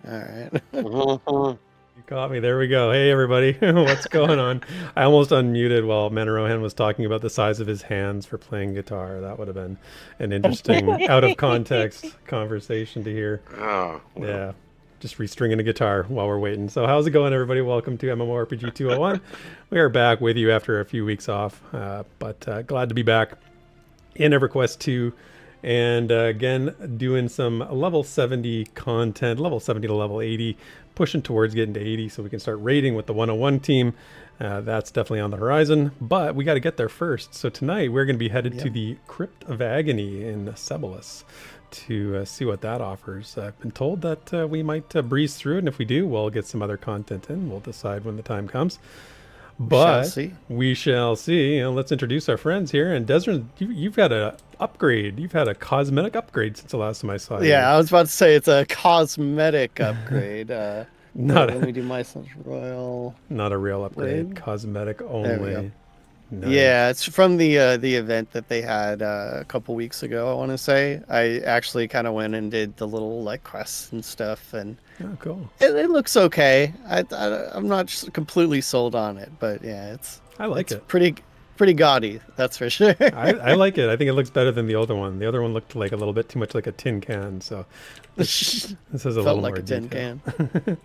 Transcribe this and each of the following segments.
right. You caught me. There we go. Hey, everybody. What's going on? I almost unmuted while Rohan was talking about the size of his hands for playing guitar. That would have been an interesting, out of context conversation to hear. Oh, well. Yeah. Just restringing a guitar while we're waiting. So how's it going, everybody? Welcome to MMORPG 201. We are back with you after a few weeks off, but glad to be back in Everquest 2. And again, doing some level 70 content, level 70 to level 80, pushing towards getting to 80 so we can start raiding with the 101 team. That's definitely on the horizon, but we got to get there first. So tonight we're going to be headed to the Crypt of Agony in Cebulus to see what that offers. I've been told that we might breeze through it, and if we do, we'll get some other content in. We'll decide when the time comes. But we shall see. Let's introduce our friends here. And Desryn, you've had an upgrade. You've had a cosmetic upgrade since the last time I saw you. Yeah, I was about to say it's a cosmetic upgrade. Let me do my royal. Not a real upgrade. Cosmetic only. Nice. Yeah, it's from the event that they had a couple weeks ago. I want to say I actually kind of went and did the little quests and stuff, and cool. It looks okay. I'm not completely sold on it, but yeah, I like it. Pretty gaudy, that's for sure. I like it. I think it looks better than the other one. The other one looked like a little bit too much like a tin can. So this is a little like more a tin detail. can.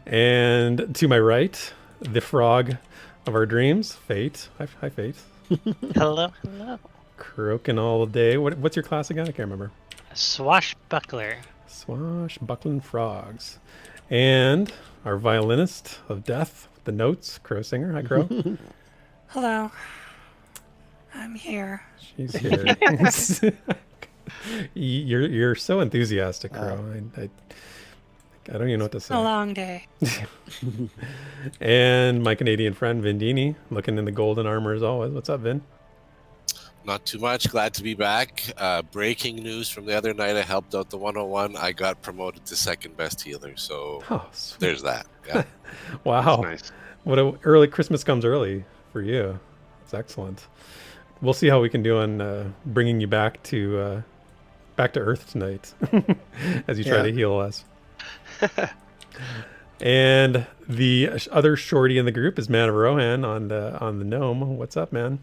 And to my right, the frog of our dreams, Fate. Hi, Fate. Hello. Croaking all day. What's your class again? I can't remember. Swashbuckler. Swashbuckling frogs. And our violinist of death, the notes, Crowsinger. Hi, Crow. Hello. I'm here. She's here. You're so enthusiastic, Crow. I don't even know what to say. A long day. And my Canadian friend Vindini, looking in the golden armor as always. What's up, Vin? Not too much. Glad to be back. Breaking news from the other night. I helped out the 101. I got promoted to second best healer. So there's that. Yeah. Wow. Nice. What early Christmas comes early for you. It's excellent. We'll see how we can do on bringing you back to Earth tonight as you try to heal us. And the other shorty in the group is Man of Rohan on the gnome. What's up, man?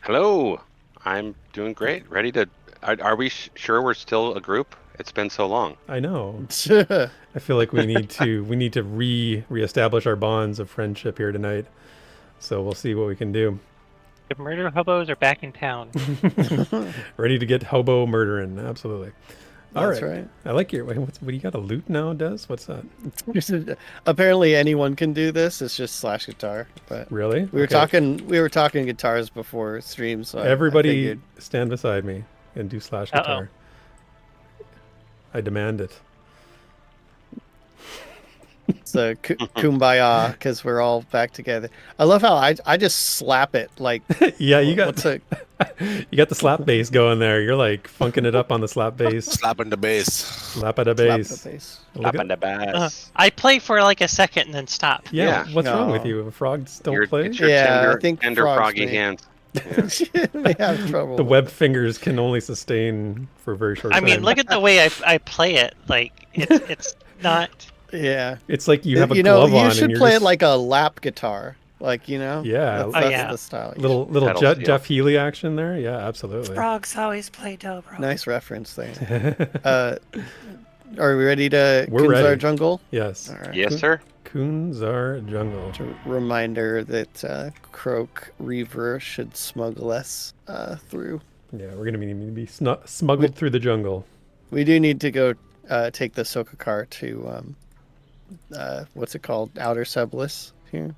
Hello. I'm doing great. Ready to... Are we sure we're still a group? It's been so long. I know. I feel like we need to reestablish our bonds of friendship here tonight. So we'll see what we can do. The murder hobos are back in town. Ready to get hobo murdering. Absolutely. All That's right. right. I like your... What do you got, a loot now, Des? What's that? Apparently anyone can do this. It's just slash guitar. But really? We were talking guitars before stream, so everybody stand beside me and do slash guitar. I demand it. It's a kumbaya because we're all back together. I love how I just slap it like. Yeah, you got the slap bass going there. You're like funking it up on the slap bass. Slapping the bass. Slap at a bass. Slapping the bass. I play for like a second and then stop. Yeah. What's wrong with you? Frogs don't play? It's your I think tender froggy hands. Yeah. They have trouble. The web fingers can only sustain for a very short time. I mean, look at the way I play it. Like it's not. Yeah. It's like you have a glove on. You should play it like a lap guitar. Like, Yeah. That's the style. Little Jeff Healy action there. Yeah, absolutely. Frogs always play dobro. Nice reference there. Are we ready to We're Kunzar ready. Jungle? Yes. All right. Yes, sir. Kunzar Jungle. Reminder that Croak Reaver should smuggle us through. Yeah, we're going to be smuggled through the jungle. We do need to go take the Soka car to, what's it called? Outer Cebulus here.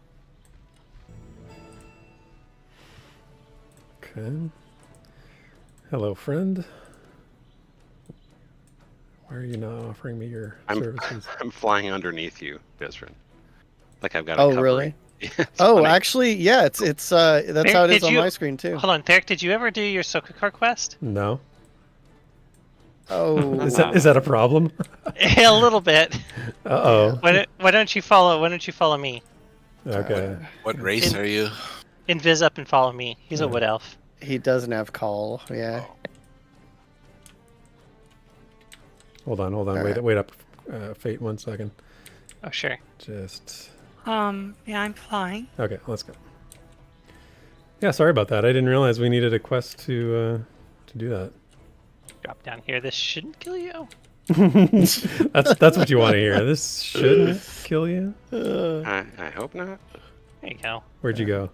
Okay. Hello, friend. Why are you not offering me your services? I'm flying underneath you, Desryn. Like I've got a cover. Really? It's oh, funny. actually, yeah, it's that's how it is on my screen too. Hold on, Therek, did you ever do your Sokakar quest? No. Oh, is that a problem? A little bit. Uh-oh. Why don't you follow me? Okay. What race are you? Invis up and follow me. He's a wood elf. He doesn't have call. Yeah. Hold on. All Wait up. Fate 1 second. Oh, sure. Just... Yeah, I'm flying. Okay, let's go. Yeah, sorry about that. I didn't realize we needed a quest to do that. Drop down here. This shouldn't kill you. That's what you want to hear. This shouldn't kill you. I hope not. There you go. Where'd you go?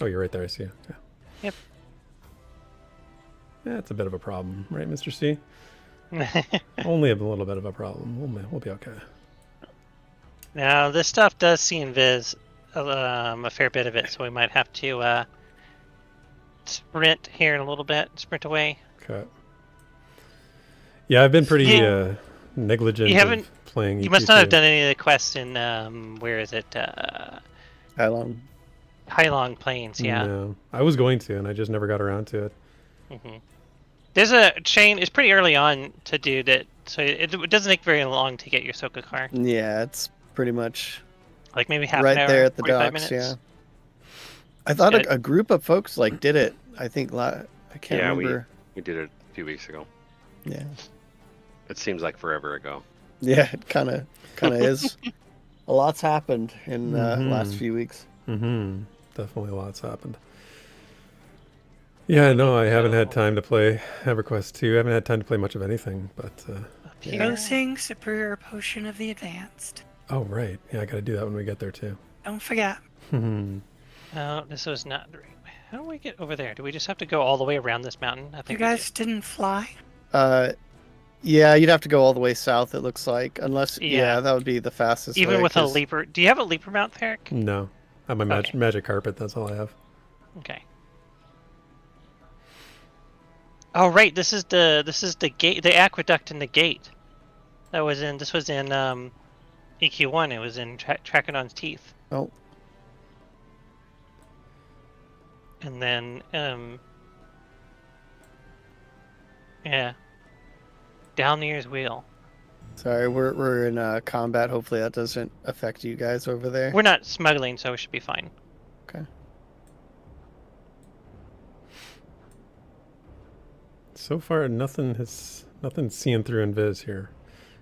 Oh, you're right there. I see you. Yeah. Yep. Yeah, it's a bit of a problem, right, Mr. C? Only a little bit of a problem. We'll be okay. Now, this stuff does see invis a fair bit of it, so we might have to sprint here in a little bit. Sprint away. Okay. Yeah, I've been pretty negligent You haven't. of playing. You must not have done any of the quests in where is it? Highlong Plains. Yeah. No, I was going to, and I just never got around to it. Mm-hmm. There's a chain. It's pretty early on to do that, so it doesn't take very long to get your Soka car. Yeah, it's pretty much Like maybe half right an hour, there at the 45 docks. minutes. Yeah. I thought a group of folks like did it. I think I can't remember. We did it a few weeks ago. Yeah. It seems like forever ago. Yeah, it kind of is. A lot's happened in the last few weeks. Mm-hmm. Definitely lots happened. Yeah, no, I haven't had time to play EverQuest 2. I haven't had time to play much of anything, but... Dosing Superior Potion of the Advanced. Oh, right. Yeah, I gotta do that when we get there, too. Don't forget. Oh, this was not the right way. How do we get over there? Do we just have to go all the way around this mountain? I think You guys didn't fly? Yeah, you'd have to go all the way south, it looks like. Unless, Yeah. that would be the fastest way. Even with a leaper. Do you have a leaper mount, Therek? No. I have my Okay. magic carpet, that's all I have. Okay. Oh right, this is the gate, the aqueduct and the gate. This was in EQ1. It was in Trachodon's teeth. Oh. And then yeah, Downier's wheel. Sorry, we're in combat. Hopefully that doesn't affect you guys over there. We're not smuggling, so we should be fine. Okay. So far, nothing's seeing through invis here.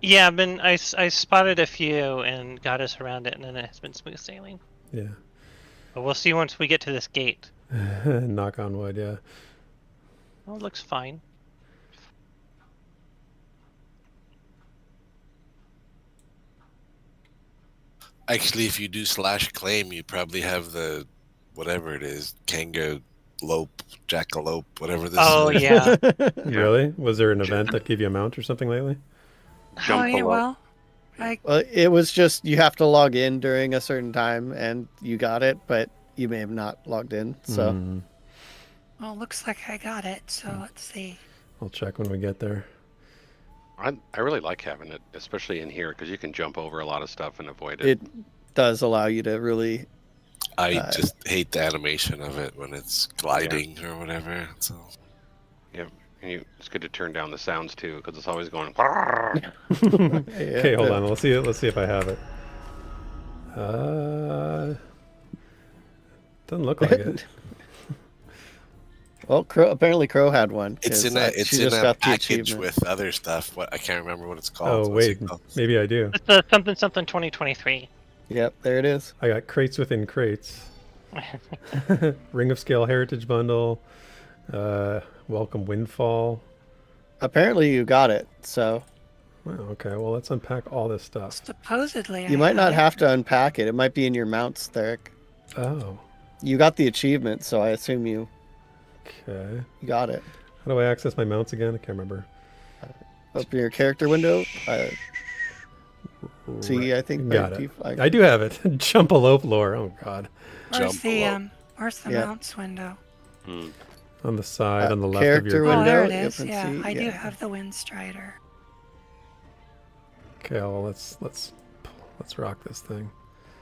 Yeah, I spotted a few and got us around it, and then it's been smooth sailing. Yeah. But we'll see once we get to this gate. Knock on wood, yeah. Well, it looks fine. Actually, if you do /claim, you probably have the whatever it is, Kangalope, Jackalope, whatever this Oh is. yeah. Really? Was there an event that gave you a mount or something lately? Well, Well, it was just you have to log in during a certain time, and you got it, but you may have not logged in. So well, looks like I got it. So let's see. I'll check when we get there. I really like having it, especially in here, because you can jump over a lot of stuff and avoid it. it does allow you to really. I just hate the animation of it when it's gliding or whatever. So. Yep. And it's good to turn down the sounds too, because it's always going. Okay, hold on. Let's see if I have it. Doesn't look like it. Well, apparently Crow had one. It's 'cause, in a she just got the package achievement. with other stuff. What I can't remember what it's called. Oh So what's wait, it called? maybe I do. It's something 2023. Yep, there it is. I got crates within crates. Ring of Scale Heritage Bundle. Welcome Windfall. Apparently you got it, so Wow, okay, well let's unpack all this stuff. Supposedly, you might not have to unpack it. It might be in your mounts, Therek. Oh, You got the achievement, so I assume you okay. got it. How do I access my mounts again? I can't remember. Open your character window. See, I think Got by it. default- I do have it. Jumpalope lore. Oh god. Where's the Jump where's the Yeah. mounts window? On the side, on the left of character your. Oh, there it window, is. open Yeah, seat, I do yeah. have the Windstrider. Okay, well let's rock this thing.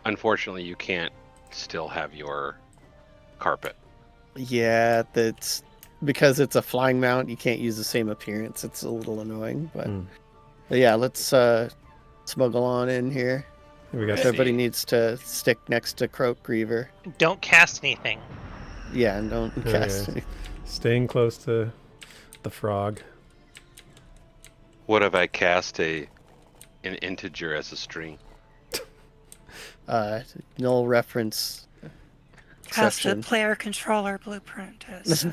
Unfortunately, you can't still have your carpet. Yeah, that's because it's a flying mount. You can't use the same appearance. It's a little annoying, but yeah, let's smuggle on in here. We got Everybody needs to stick next to Croak Griever. Don't cast anything. Yeah, and don't Okay. cast any. staying close to the frog. What have I cast a an integer as a string. Null reference Cast the exception. player controller blueprint as.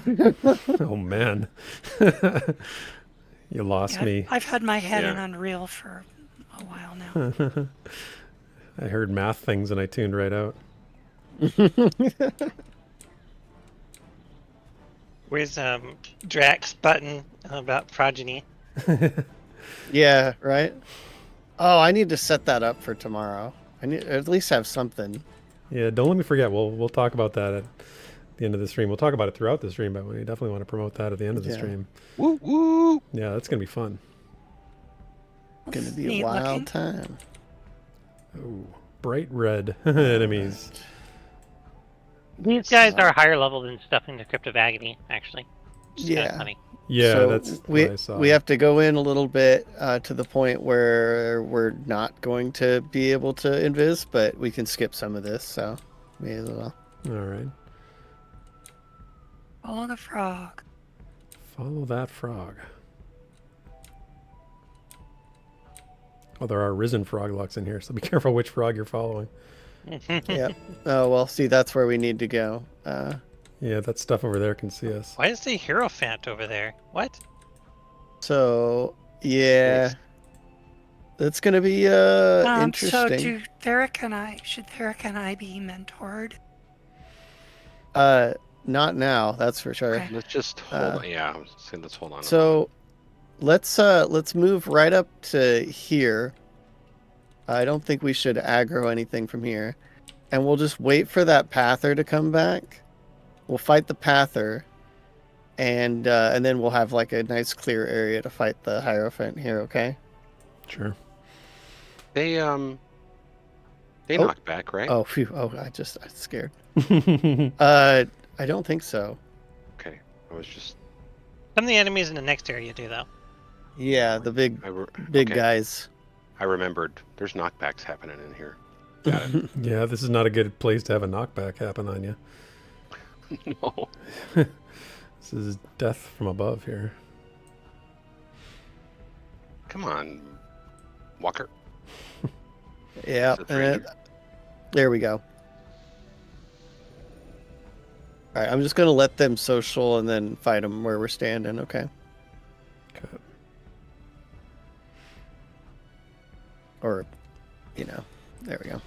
Oh man, you lost Yeah, me. I've had my head in Yeah. Unreal for a while now. I heard math things and I tuned right out. Where's Drax button about progeny? Yeah, right. Oh, I need to set that up for tomorrow. I need at least have something. Yeah, don't let me forget. We'll talk about that at the end of the stream. We'll talk about it throughout the stream, but we definitely want to promote that at the end of the Yeah. stream. Woo woo! Yeah, that's gonna be fun. Gonna be a Neat wild looking. time. Oh, bright red enemies. These guys are higher level than stuff in the Crypt of Agony, actually. Which is kinda Yeah. funny. Yeah, So that's we what I saw. we have to go in a little bit to the point where we're not going to be able to invis, but we can skip some of this. So may as well. All right. Follow the frog. Follow that frog. Oh, there are risen frog locks in here, so be careful which frog you're following. Yeah. Oh well, see, that's where we need to go. Yeah, that stuff over there can see us. Why is the Hierophant over there? What? So yeah, that's gonna be So interesting. should Therek and I be mentored? Not now, that's for sure. Okay. Let's just hold on. Yeah, I was saying let's hold on. So let's move right up to here. I don't think we should aggro anything from here. And we'll just wait for that Pather to come back. We'll fight the Pather, and then we'll have like a nice clear area to fight the Hierophant here, okay? Sure. They Oh. knock back, right? Oh, phew. Oh, I scared. I don't think so. Okay. I was just Some of the enemies in the next area do, though. Yeah, the big okay. guys. I rememred. There's knockbacks happening in here. Got it. Yeah, this is not a good place to have a knockback happen on you. No. This is death from above here. Come on, Walker. Yeah, It's a traitor. there we go. All right, I'm just gonna let them social and then fight them where we're standing. Okay. Okay. Or, there we go.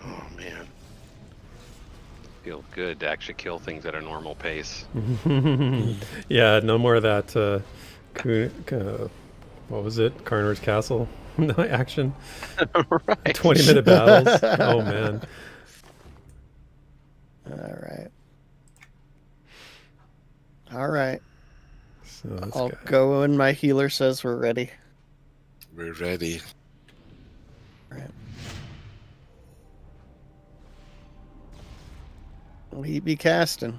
Oh man. Feels good to actually kill things at a normal pace. Yeah, no more of that. What was it? Carnor's Castle action. Right. 20-minute battles. Oh man. All right. So this I'll guy. go when my healer says we're ready. We're ready. All right. We be casting.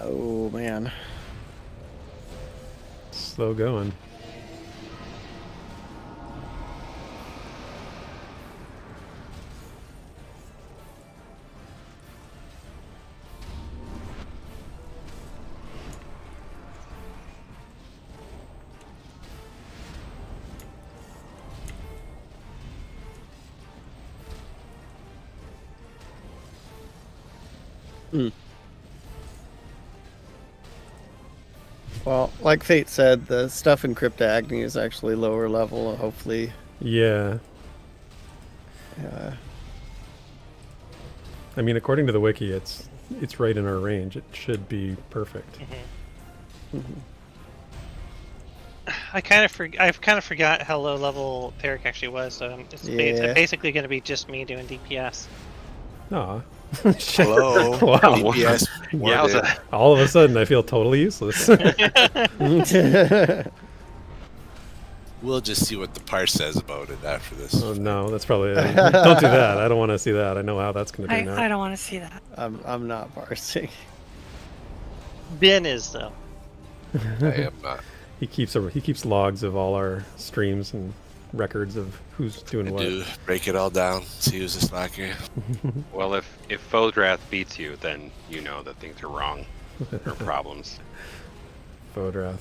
Oh man. Slow going. Well, like Fate said, the stuff in Crypt of Agony is actually lower level. Hopefully, Yeah. I mean, according to the wiki, it's right in our range. It should be perfect. I've kind of forgot how low level Therek actually was. So it's Yeah. basically going to be just me doing DPS. Aw. Hello. Wow. DPS. Yowza. All of a sudden, I feel totally useless. We'll just see what the parse says about it after this. Oh no, that's probably don't do that. I don't want to see that. I know how that's going to turn out. I don't want to see that. I'm not parsing. Ben is though. I am not. He keeps logs of all our streams and records of who's doing what. Do break it all down. See who's the slacker. Well, if Fodrath beats you, then you know that things are wrong. There are problems. Fodrath.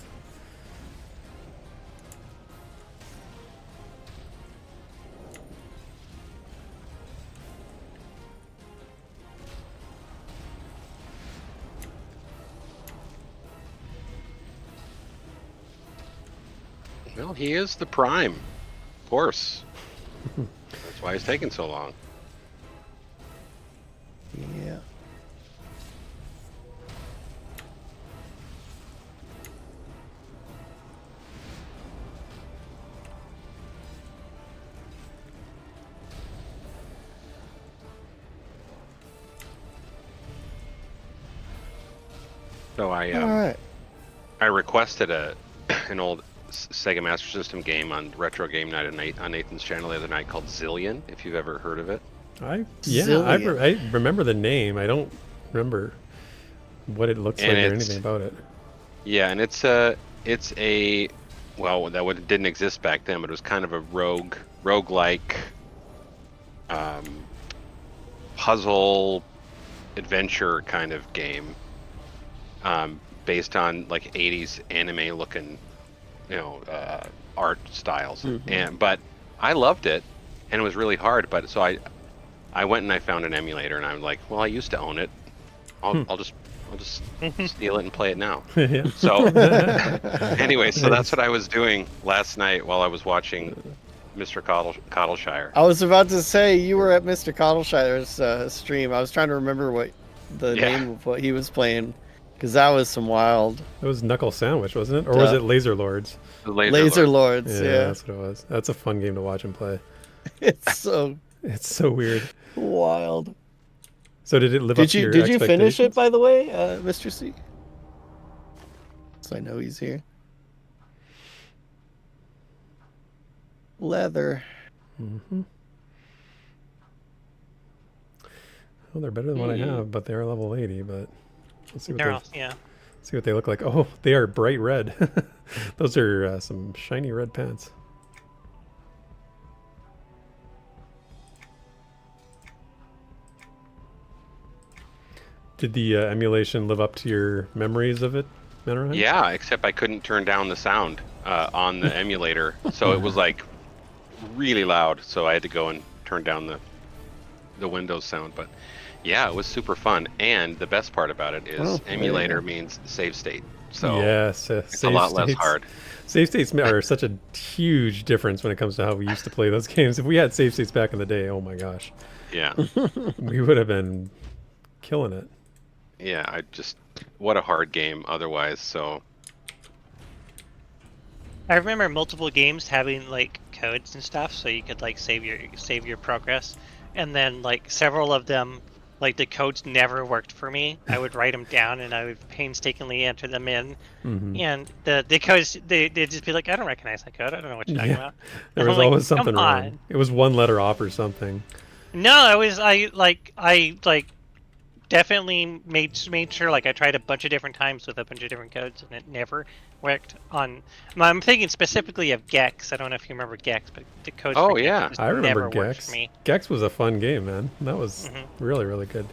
Well, he is the prime. Of course. That's why he's taking so long. Yeah. So All right. I requested an old Sega Master System game on Retro Game Night on Nathan's channel the other night called Zillion, if you've ever heard of it. I Zillion. remember the name. I don't remember what it looks like or anything about it. Yeah, and it's a well, didn't exist back then, but it was kind of a roguelike puzzle adventure kind of game, based on like 80s anime looking, art styles. But I loved it, and it was really hard. But so I went and I found an emulator, and I'm like, well, I used to own it. I'll just steal it and play it now. Yeah. So anyway, so that's what I was doing last night while I was watching Mr. Cottleshire. I was about to say you were at Mr. Cottleshire's stream. I was trying to remember what the name of what he was playing, because that was some wild. It was Knuckle Sandwich, wasn't it? Or was it Laser Lords? Laser Lords. Yeah, that's what it was. That's a fun game to watch and play. It's so weird. wild. So did it live up to your Did you finish it, expectations? by the way, Mr. C? So I know he's here. Leather. Mm-hmm. Well, they're better than what I have, but they are level 80. But let's see what see what they look like. Oh, they are bright red. Those are some shiny red pants. Did the emulation live up to your memories of it, Mannerheim? Yeah, except I couldn't turn down the sound on the emulator, so it was like really loud. So I had to go and turn down the Windows sound. But yeah, it was super fun. And the best part about it is emulator means save state. So yes, it's a lot less hard. Save states are such a huge difference when it comes to how we used to play those games. If we had save states back in the day, oh my gosh. Yeah. We would have been killing it. Yeah, what a hard game otherwise, so. I remember multiple games having like codes and stuff, so you could like save your progress, and then like several of them, like the codes never worked for me. I would write them down and I would painstakingly enter them in, and the codes they'd just be like, I don't recognize that code. I don't know what you're talking about. There was like, always something come wrong. on. It was one letter off or something. No, I definitely made sure, like I tried a bunch of different times with a bunch of different codes, and it never worked on. I'm thinking specifically of Gex. I don't know if you remember Gex, but the codes. Oh for yeah, Gex I remember never worked Gex. for me. Gex was a fun game, man. That was really, really good.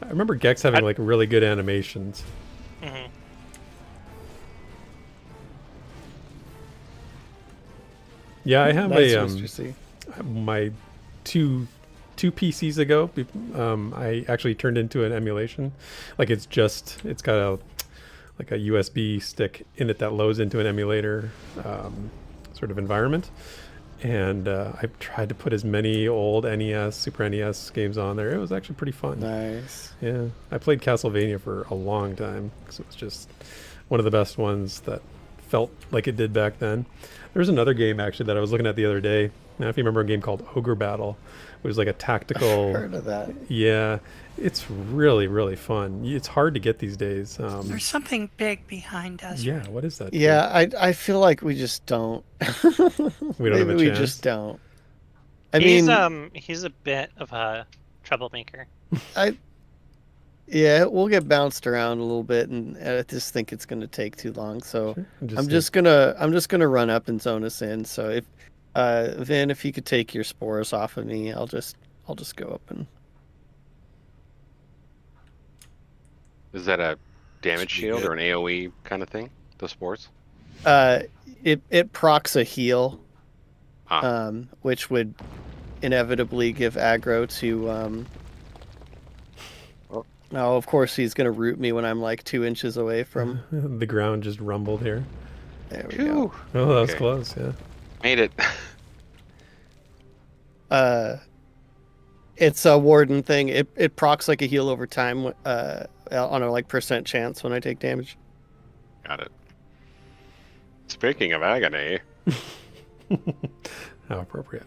I remember Gex having like really good animations. Yeah, I have Mr. C. my two PCs ago, I actually turned into an emulation. Like it's got a USB stick in it that loads into an emulator sort of environment. And I tried to put as many old NES, Super NES games on there. It was actually pretty fun. Nice. Yeah, I played Castlevania for a long time because it was just one of the best ones that felt like it did back then. There's another game actually that I was looking at the other day. Now, if you remember a game called Ogre Battle, it was like a tactical. Heard of that? Yeah, it's really, really fun. It's hard to get these days. There's something big behind Desryn. Yeah, what is that? Yeah, I feel like we just don't. We don't have a we chance. just don't. I mean, he's a bit of a troublemaker. Yeah, we'll get bounced around a little bit, and I just think it's going to take too long. So Sure. I'm just gonna run up and zone us in. So if Vin, if you could take your spores off of me, I'll just go up and. Is that a damage shield or an AoE kind of thing? The spores? It procs a heal, which would inevitably give aggro to. Oh, of course he's gonna root me when I'm like 2 inches away from. The ground just rumbled here. There we go. Oh, that was Okay. close. Yeah. Made it. It's a warden thing. It procs like a heal over time on a like % chance when I take damage. Got it. Speaking of agony, How appropriate.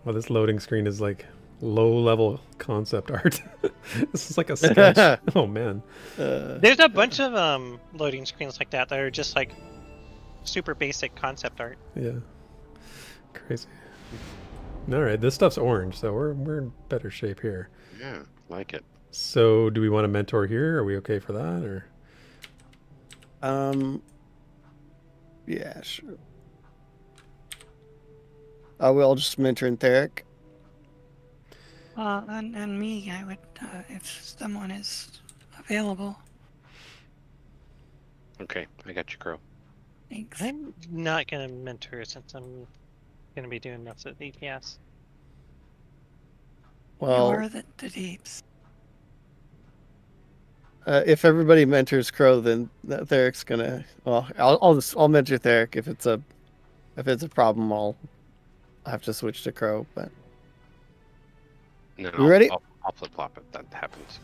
Well, this loading screen is like low-level concept art. This is like a sketch. Oh man. There's a bunch of loading screens like that are just like super basic concept art. Yeah. Crazy. All right, this stuff's orange, so we're in better shape here. yeah, like it. So, do we want to mentor here? Are we okay for that, or? Yeah, sure. I will just mentor in Therek. And me, I would, if someone is available. Okay, I got you, Crow. Thanks. I'm not gonna mentor since I'm gonna be doing most of the DPS. Well, You're the deeps. if everybody mentors Crow, then Therek's gonna. Well, I'll mentor Therek if it's a problem. I'll have to switch to Crow. But No, You ready? I'll flip flop if that happens.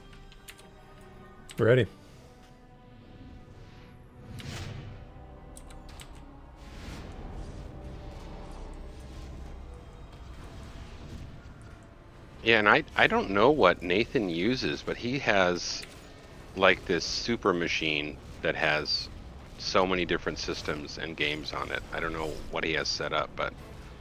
Ready. Yeah, and I don't know what Nathan uses, but he has like this super machine that has so many different systems and games on it. I don't know what he has set up, but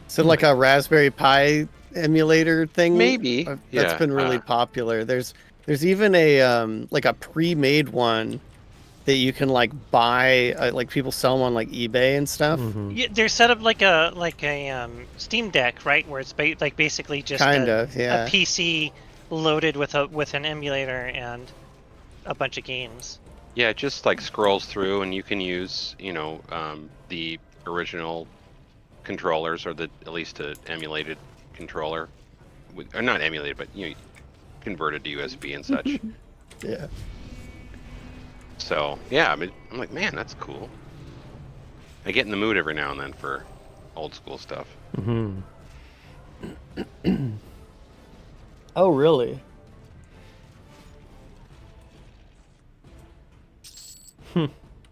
is it like a Raspberry Pi emulator thing? Maybe, That's yeah, been really popular. There's even a like a pre-made one that you can like buy. Like people sell them on like eBay and stuff. Mm-hmm. Yeah, they're set up like a Steam Deck, right? Where it's like basically just Kind a, of, yeah. a PC loaded with an emulator and a bunch of games. yeah, it just like scrolls through, and you can use the original controllers or at least an emulated controller, or not emulated, but converted to USB and such. Yeah. So yeah, I mean, I'm like, man, that's cool. I get in the mood every now and then for old school stuff. Mm-hmm. Oh, really?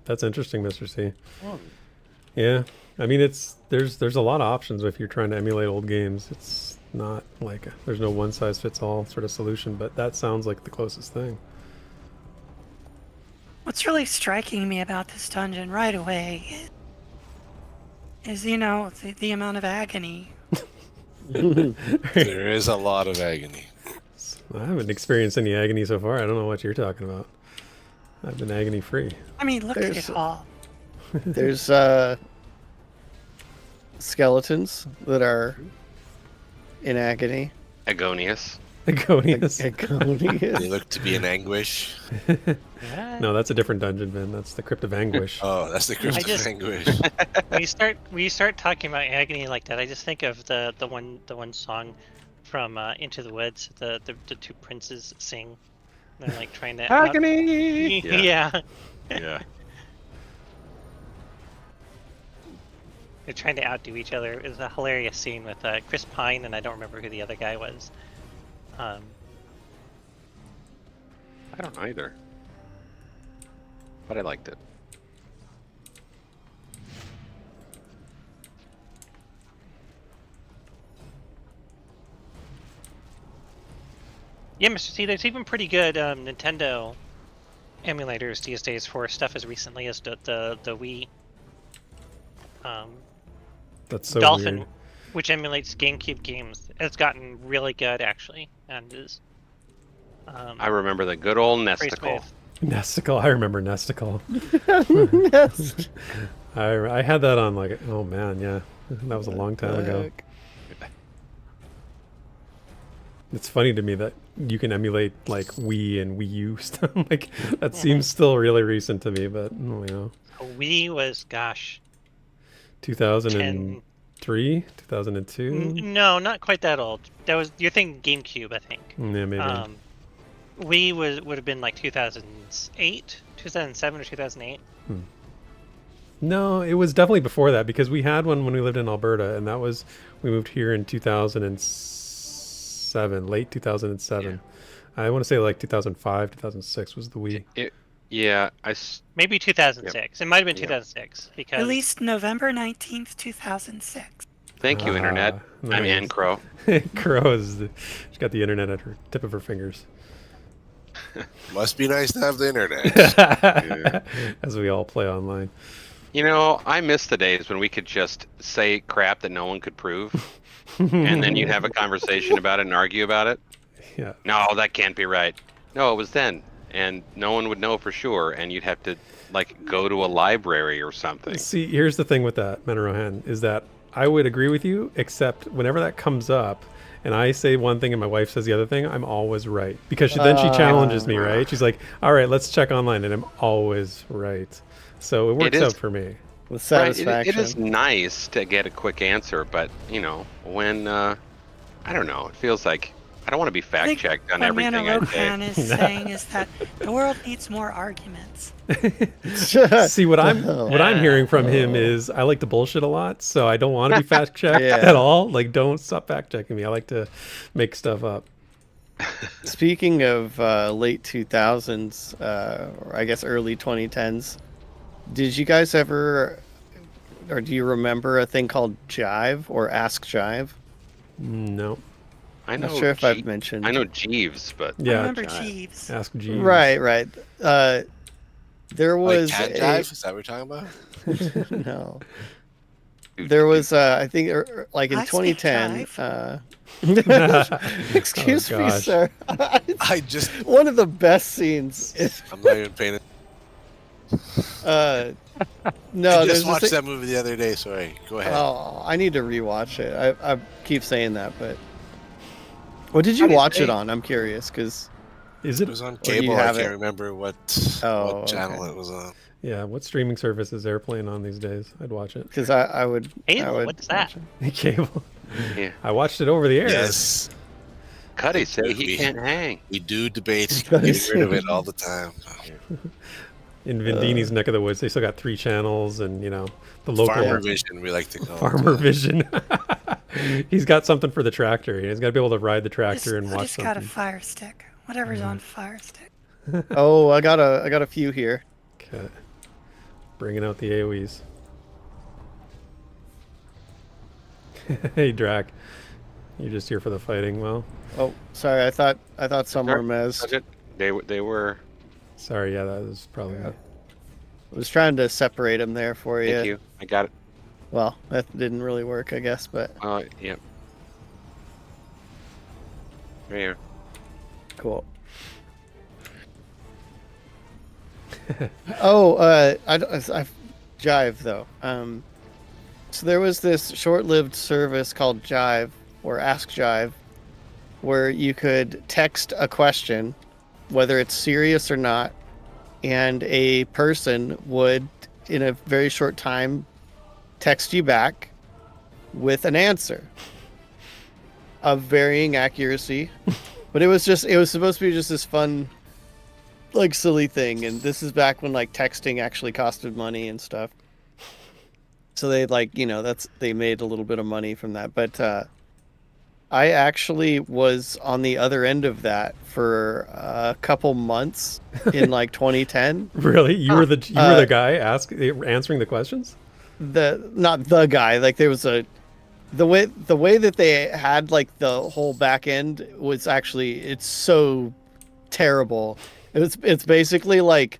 That's interesting, Mr. C. Yeah, I mean, there's a lot of options if you're trying to emulate old games. It's not like there's no one size fits all sort of solution, but that sounds like the closest thing. What's really striking me about this dungeon right away is the amount of agony. There is a lot of agony. I haven't experienced any agony so far. I don't know what you're talking about. I've been agony free. I mean, look at There's- it all. There's skeletons that are in agony. Agonius. Agonius. They Agonious. look to be in anguish. No, that's a different dungeon, man. That's the Crypt of Anguish. Oh, that's the Crypt I of just- Anguish. When you start talking about agony like that, I just think of the one song from Into the Woods. The two princes sing. They're like trying to Agony. yeah. Yeah. They're trying to outdo each other. It was a hilarious scene with Chris Pine, and I don't remember who the other guy was. I don't either. But I liked it. Yeah, Mr. C, there's even pretty good Nintendo emulators these days for stuff as recently as the Wii. That's so Dolphin, weird. which emulates GameCube games, has gotten really good actually, and is. I remember the good old pretty Nesticle. smooth. Nesticle. I remember Nesticle. Yes. I had that on like, oh man, yeah. That was a long time ago. It's funny to me that you can emulate like Wii and Wii U stuff. Like that seems still really recent to me, but you know. Wii was, gosh, 2003, 2002. No, not quite that old. That was, you're thinking GameCube, I think. Yeah, maybe. Wii would have been like 2008, 2007 or 2008. No, it was definitely before that because we had one when we lived in Alberta, and that was we moved here in 2007, late 2007. I want to say like 2005, 2006 was the Wii. Maybe 2006. It might have been 2006 because Released November 19th, 2006. Thank you, Internet. Nice. I mean, Crow. Crow is she's got the internet at her tip of her fingers. Must be nice to have the internet. As we all play online. You know, I miss the days when we could just say crap that no one could prove, and then you'd have a conversation about it and argue about it. Yeah. No, that can't be right. No, it was then, and no one would know for sure, and you'd have to like go to a library or something. See, here's the thing with that, Rohan, is that I would agree with you, except whenever that comes up, and I say one thing and my wife says the other thing, I'm always right. Because then she challenges me, right? She's like, all right, let's check online, and I'm always right. So it works out for me. With satisfaction. It is nice to get a quick answer, but, you know, when, I don't know, it feels like I don't want to be fact-checked on everything I Rohan say. is saying is that the world needs more arguments. See, what I'm hearing from him is I like to bullshit a lot, so I don't want to be fact-checked at all. Like, don't stop fact-checking me. I like to make stuff up. Speaking of late 2000s, or I guess early 2010s, did you guys ever, or do you remember a thing called Jive or Ask Jive? No. I know. Not sure if I've mentioned. I know Jeeves, but yeah, I remember Jeeves. Ask Jeeves. Right. There was like Jive? Is that what we're talking about? No. There was, I think, like in 2010. Excuse me, sir. I just one of the best scenes. I'm not even paying it. No, I just watched that movie the other day. Sorry, go ahead. Oh, I need to rewatch it. I keep saying that, but what did you watch it on? I'm curious because it was on cable. I can't remember what channel it was on. Yeah, what streaming service is Airplane on these days? I'd watch it. Because I would. What's that? Cable. Yeah. I watched it over the air. Yes. Cuddy said he can't hang. We do debate getting rid of it all the time. In Vindini's neck of the woods, they still got 3 channels, and you know the local Farmer Vision. We like to call Farmer Vision. He's got something for the tractor. He's got to be able to ride the tractor and watch. I just got a Fire Stick. Whatever's on Fire Stick. Oh, I got a few here. Okay. Bringing out the AoEs. Hey, Drac. You're just here for the fighting. Well. Oh, sorry. I thought some were Mez. They were. Sorry. Yeah, that was probably. I was trying to separate them there for you. Thank you. I got it. Well, that didn't really work, I guess, but. Yep. Right here. Cool. I Jive though. So there was this short-lived service called Jive or Ask Jive, where you could text a question, whether it's serious or not, and a person would, in a very short time, text you back with an answer of varying accuracy. But it was supposed to be just this fun, like, silly thing, and this is back when like texting actually costed money and stuff. So they they made a little bit of money from that. But I actually was on the other end of that for a couple months in like 2010. Really? You were the guy answering the questions? Not the guy. Like there the way that they had like the whole back end was actually, it's so terrible. It's basically like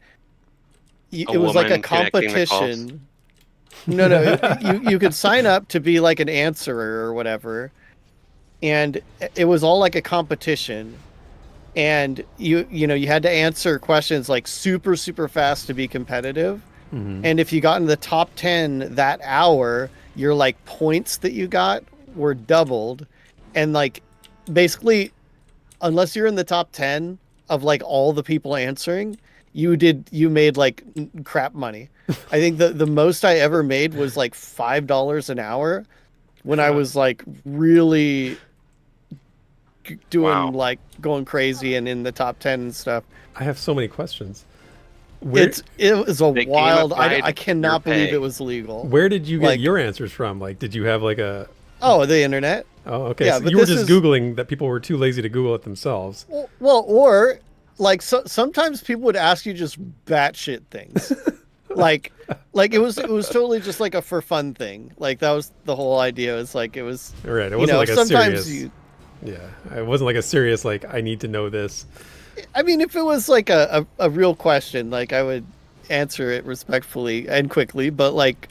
it was like a woman connecting the calls? competition. No, you could sign up to be like an answerer or whatever, and it was all like a competition, and you know you had to answer questions like super fast to be competitive, and if you got in the top 10 that hour, your like points that you got were doubled, and like basically unless you're in the top 10 of like all the people answering, you made like crap money. I think the most I ever made was like $5 an hour when I was like really doing like going crazy and in the top 10 and stuff. I have so many questions. It was a They wild. gamified I cannot your believe pay. it was legal. Where did you get Like- your answers from? Like, did you have like a? Oh, the internet. Oh, okay. Yeah, So but you were this just is- Googling that people were too lazy to Google it themselves. Well, or like sometimes people would ask you just batshit things. like it was totally just like a for fun thing. Like that was the whole idea. It's like it was. Right. It You wasn't know, like a sometimes serious. Yeah, it wasn't like a serious like I need to know this. I mean, if it was like a real question, like I would answer it respectfully and quickly, but like,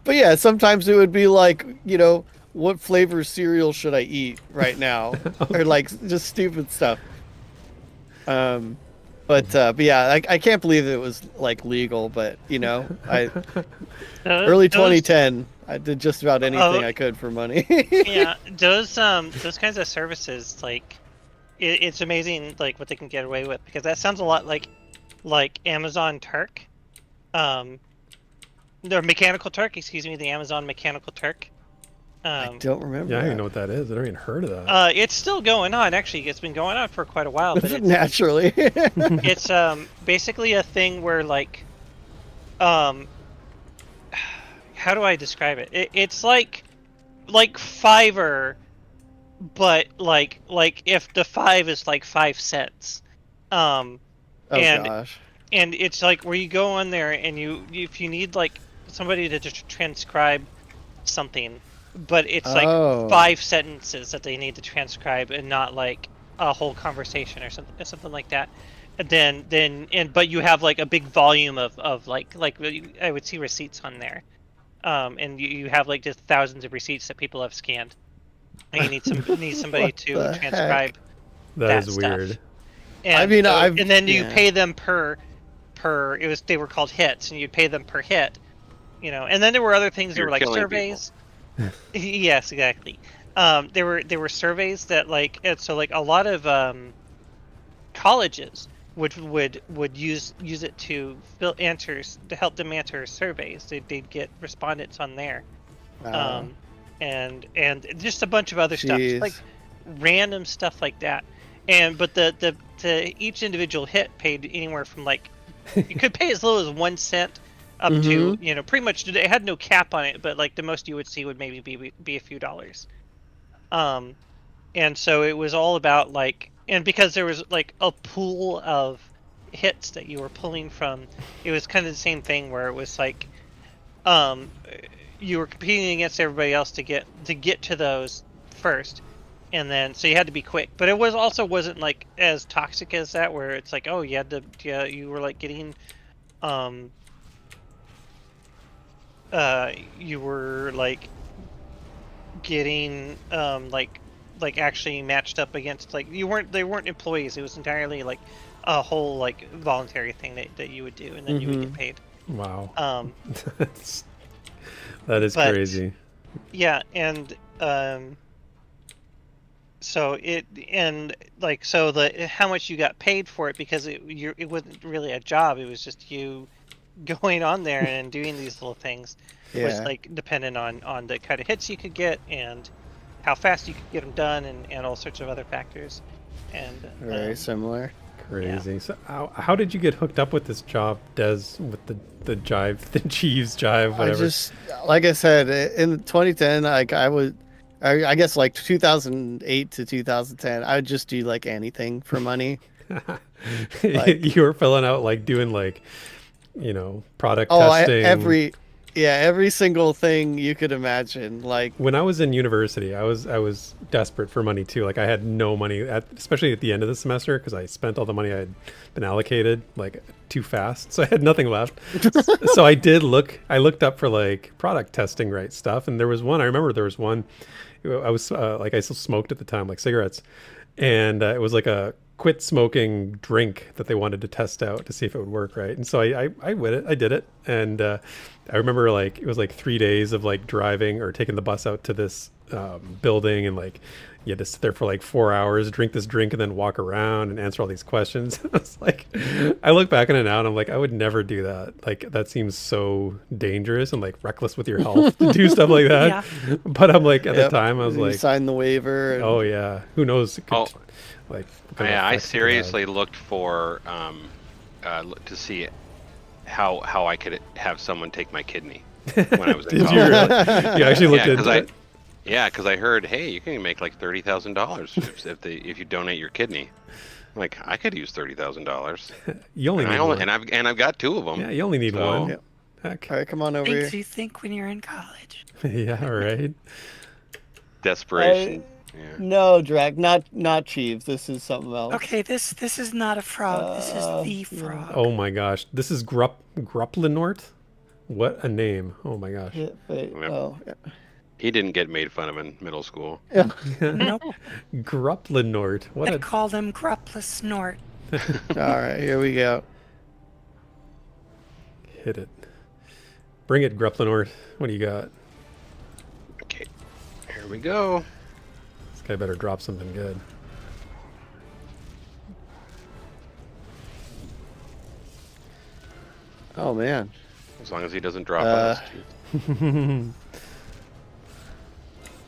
but yeah, sometimes it would be like, you know, what flavor cereal should I eat right now, or like just stupid stuff. But yeah, I can't believe it was like legal, but you know, early 2010, I did just about anything I could for money. Yeah, those kinds of services, like it's amazing like what they can get away with, because that sounds a lot like Amazon Turk, the Mechanical Turk, excuse me, the Amazon Mechanical Turk. I don't remember. Yeah, I don't even that. know what that is. I don't even heard of that. It's still going on. Actually, it's been going on for quite a while. But it's, Naturally. it's basically a thing where like, how do I describe it? It's like Fiverr, but like if the 5 is like 5 cents. Oh and gosh. and it's like where you go on there and if you need like somebody to transcribe something, but it's like 5 sentences that they need to transcribe and not like a whole conversation or something like that. And then but you have like a big volume of like I would see receipts on there, and you have like just thousands of receipts that people have scanned, and you need somebody What to the transcribe That is stuff. weird. And I mean, so- I've- and then you yeah. pay them per they were called hits, and you'd pay them per hit, you know. And then there were other things that You're were like killing surveys. Yes, exactly. There were surveys that like, and so like a lot of colleges would use it to fill answers, to help them answer surveys. They'd get respondents on there, and just a bunch of other stuff, just Jeez. like random stuff like that. But the each individual hit paid anywhere from like, you could pay as little as 1 cent up to, you know, pretty much it had no cap on it, but like the most you would see would maybe be a few dollars. And so it was all about like, and because there was like a pool of hits that you were pulling from, it was kind of the same thing where it was like, you were competing against everybody else to get to those first, and then so you had to be quick. But it wasn't like as toxic as that, where it's like, oh, you were like getting, you were like getting like actually matched up against, like they weren't employees. It was entirely like a whole like voluntary thing that you would do, and then you would get paid. Wow. That is but- crazy. Yeah, and so the how much you got paid for it, because it wasn't really a job. It was just you going on there and doing these little things. Was Yeah. like dependent on the kind of hits you could get and how fast you could get them done, and all sorts of other factors. And Very similar. Crazy. So how did you get hooked up with this job, Des, with the jive, the Jeeves jive, whatever? I just, like I said, in 2010, like I guess like 2008 to 2010, I would just do like anything for money. You were filling out like doing like, you know, product Oh, testing. Yeah, every single thing you could imagine. Like when I was in university, I was desperate for money too. Like I had no money, especially at the end of the semester, because I spent all the money I had been allocated like too fast, so I had nothing left. So I looked up for like product testing right stuff, and there was one. I remember there was one. I was like I still smoked at the time, like cigarettes, and it was like a quit smoking drink that they wanted to test out to see if it would work, right? And so I did it, and I remember like it was like 3 days of like driving or taking the bus out to this building, and like you had to sit there for like 4 hours, drink this drink, and then walk around and answer all these questions. It's like I look back on it now and I'm like, I would never do that. Like that seems so dangerous and like reckless with your health to do stuff like that. Yeah. But I'm like at the time I was you like, sign the waiver. And... oh yeah, who knows? It could, like I seriously looked for to see how I could have someone take my kidney when I was in Did college. you really? You actually looked into it? Yeah, because I heard, hey, you can make like $30,000 if you donate your kidney. I'm like, I could use $30,000. You only need one. And I've got 2 of them. Yeah, you only need one. Yep. Heck. All right, come on over Things here. you think when you're in college. Yeah, right. Desperation. Yeah. No, Drag, not Cheeves. This is something else. Okay, this is not a frog. This is the frog. Oh my gosh, this is Gruplinort. What a name! Oh my gosh. Oh, yeah. He didn't get made fun of in middle school. Nope. Gruplinort. What I a called him Grupless Snort. All right, here we go. hit it. Bring it, Gruplinort. What do you got? Okay, here we go. This guy better drop something good. Oh man. As long as he doesn't drop on us.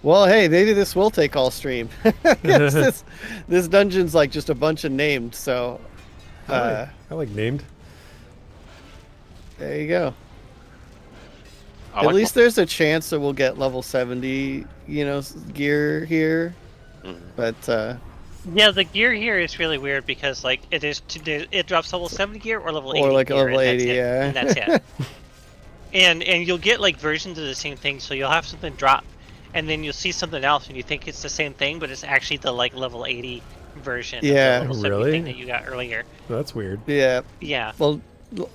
Well, hey, maybe this will take all stream. Yes, this dungeon's like just a bunch of named, so I like named. there you go. I At like least there's a chance that we'll get level 70, gear here. Mhm. But Yeah, the gear here is really weird because like it drops level 70 gear or level 80 or like gear, level and that's 80, it, yeah. and that's it. And you'll get like versions of the same thing, so you'll have something drop, and then you'll see something else, and you think it's the same thing, but it's actually the like level 80 version. Yeah. of the level 70 Really? thing that you got earlier. That's weird. Yeah. Yeah, Well,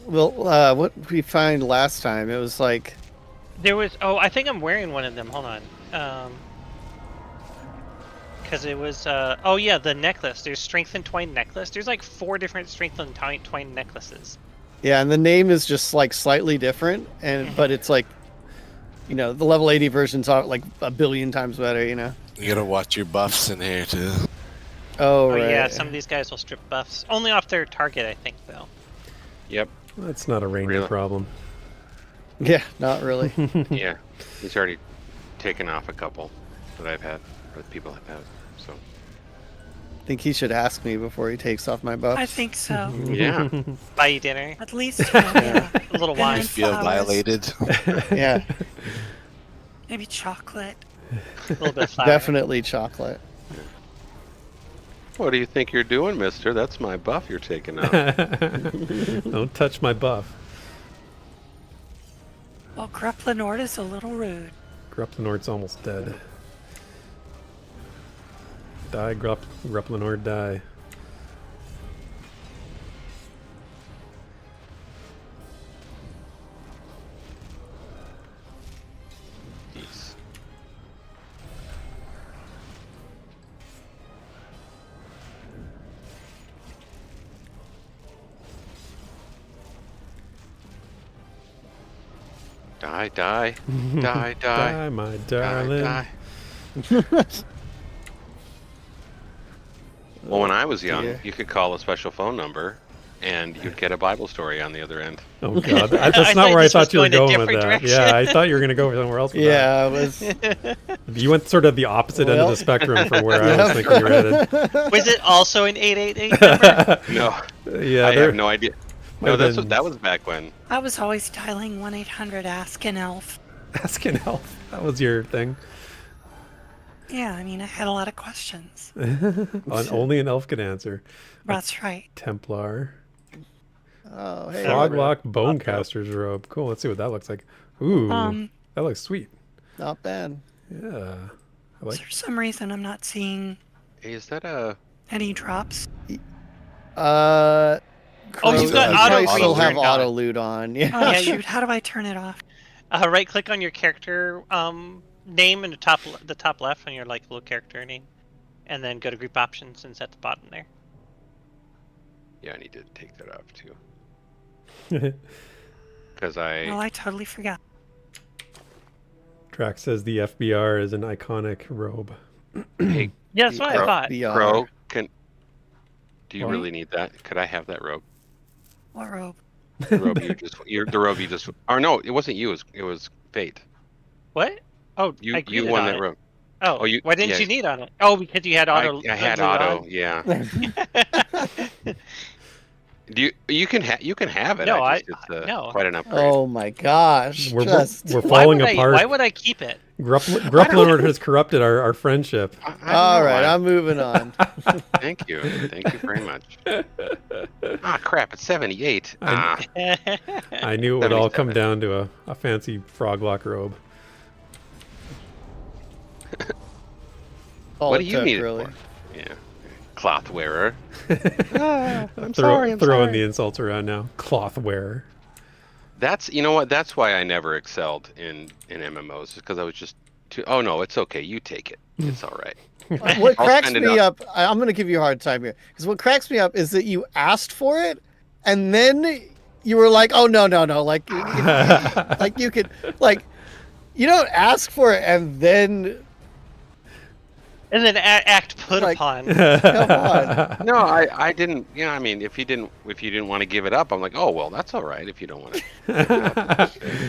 what we find last time, it was like there was. Oh, I think I'm wearing one of them. Hold on. Because it was. Oh yeah, the necklace. There's strength and twine necklace. There's like 4 different strength and twine necklaces. yeah, and the name is just like slightly different, but it's like, the level 80 versions are like a billion times better, You gotta watch your buffs in here too. Oh, Oh right. yeah, some of these guys will strip buffs. Only off their target, I think, though. Yep. That's not a ranger Really? problem. Yeah, not really. Yeah. He's already taken off a couple that I've had, or that people have had. So. I think he should ask me before he takes off my buff. I think so. Yeah. Buy you dinner, At least yeah. a little And wine. then Feel flowers. violated. Yeah, Maybe chocolate. A little bit of flour. definitely chocolate. What do you think you're doing, mister? That's my buff you're taking off. Don't touch my buff. Well, Gruplinort is a little rude. Gruplinort's almost dead. Die, Gruplinort, die. Jeez. Die, die, die, die, Die, my darling. die. Well, when I was young, Dear. you could call a special phone number, and you'd get a Bible story on the other end. Oh god, that's I not thought where I this was thought you were going a going with that. different Yeah, I direction. thought you were going to go somewhere else with Yeah, it was. that. You went sort of the opposite end of Well. the spectrum from where I was thinking you were headed. Was it also an 888 number? No, Yeah, I there- have no idea. might No, have been- that was back when. I was always dialing 1-800-ASK-AN-ELF. Asking help. That was your thing. Yeah, I mean, I had a lot of questions. Only an elf could answer. That's right. Templar. Oh, hey. Froglock Bonecaster's robe. Cool. Let's see what that looks like. Ooh, Um, that looks sweet. Not bad. Yeah. I like for some reason, I'm not seeing Is that a? any drops. Oh, you've got you auto probably loot still have turned auto on. loot on. Yeah. Oh, Yeah, shoot. How do I turn it off? Right click on your character name in the top left on your like little character name, and then go to group options and set the bottom there. Yeah, I need to take that off too. Because Well, I totally forgot. Drax says the FBR is an iconic robe. Hey, Yeah, that's what I thought. VR. Crow, do you What? really need that? Could I have that robe? What robe? The robe the robe you just. Or no, it wasn't you. It was Fate. What? Oh, You I you greeted won on that it. robe. Oh, Oh, you- why didn't yeah. you need on it? Oh, because you had auto. I had glue auto. on? Yeah. You can have it. No, it's no. quite an upgrade. Oh my gosh. We're Just... falling apart. Why would I keep it? Gruppler has corrupted our friendship. I don't All know. right, I'm moving on. Thank you very much. Ah, crap! It's 78. I knew it would all come down to a fancy froglock robe. All What it do you took, need it really. for? Yeah, cloth wearer. I'm throwing sorry. the insults around now. Cloth wearer. That's what. That's why I never excelled in MMOs, because I was just too. Oh no, it's okay. You take it. It's all right. What I'll cracks spend it me up, I'm going to give you a hard time here, because what cracks me up is that you asked for it, and then you were like, "Oh no, like, like you could, like, you don't ask for it and then." And then act put Like- upon. Come on. No, I didn't. You know, I mean, if you didn't want to give it up, I'm like, oh well, that's all right. If you don't want to.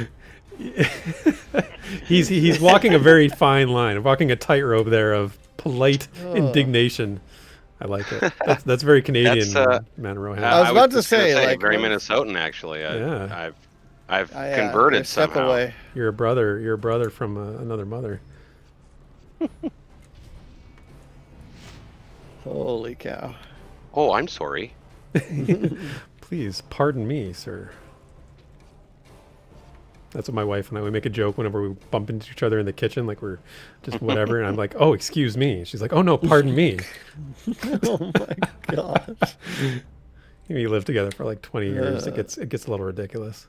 He's walking a very fine line, walking a tightrope there of polite indignation. I like it. That's very Canadian, man, Rohan. I was about to just gonna say, like, very what- Minnesotan actually. Yeah. I've Yeah, converted step somehow. away. You're a brother from another mother. Holy cow. Oh, I'm sorry. Please pardon me, sir. That's what my wife and I, we make a joke whenever we bump into each other in the kitchen, like we're just whatever, and I'm like, "Oh, excuse me." She's like, "Oh no, pardon me." Oh my gosh. We live together for like 20 years. It gets a little ridiculous.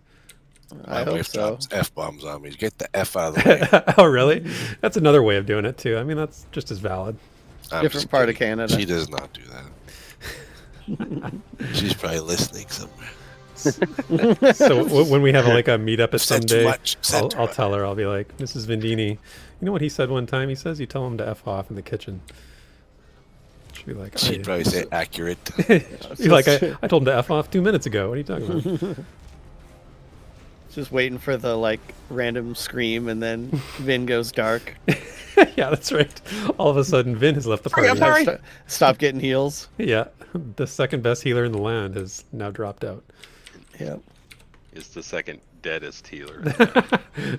I My hope wife so. drops F-bombs on me. Get the F out of the way. Oh, really? That's another way of doing it too. I mean, that's just as valid. I'm Different just part of kidding. Canada. She does not do that. She's probably listening somewhere. So when we have like a meetup at Said too Sunday, much. Said too I'll much. tell her. I'll be like, "Mrs. Vindini, you know what he said one time? He says you tell him to F off in the kitchen." She'd be like, She'd probably say accurate. She'd be like, I told him to F off 2 minutes ago. What are you talking about? Just waiting for the like random scream, and then Vin goes dark. Yeah, that's right. All of a sudden, Vin has left the party. Stop getting heals. Yeah, the second best healer in the land has now dropped out. Yep. Is the second deadest healer.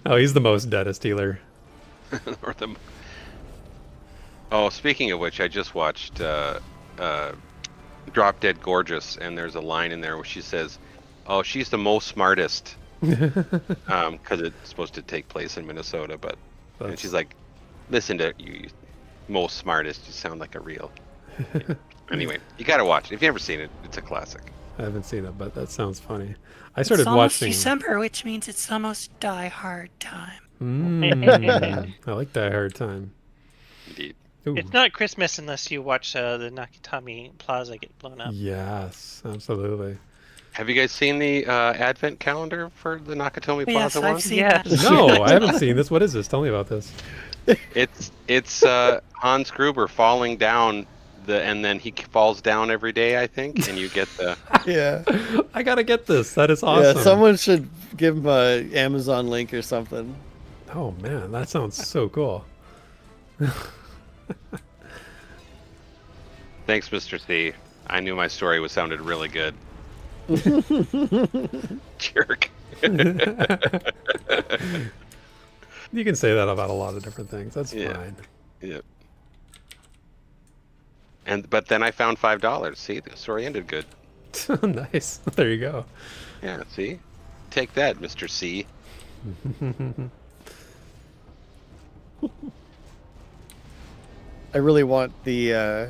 Oh, he's the most deadest healer. Or Oh, speaking of which, I just watched Drop Dead Gorgeous, and there's a line in there where she says, "Oh, she's the most smartest," because it's supposed to take place in Minnesota. But and she's like, "Listen to you, most smartest. You sound like a real." Yeah. Anyway, you gotta watch it. If you never seen it, it's a classic. I haven't seen it, but that sounds funny. I started It's almost watching. December, which means it's almost Die Hard time. I like Die Hard time. Indeed. Ooh. It's not Christmas unless you watch the Nakatomi Plaza get blown up. Yes, absolutely. Have you guys seen the advent calendar for the Nakatomi Yes, Plaza one? I've seen Yeah. that. No, I haven't seen this. What is this? Tell me about this. It's Hans Gruber falling down and then he falls down every day, I think, and you get the. Yeah. I gotta get this. That is awesome. Yeah. Someone should give him a Amazon link or something. Oh man, that sounds so cool. Thanks, Mr. C. I knew my story sounded really good. Jerk. You can say that about a lot of different things. That's Yeah. fine. Yep. But then I found $5. See, the story ended good. Nice. There you go. Yeah. See, take that, Mr. C. I really want the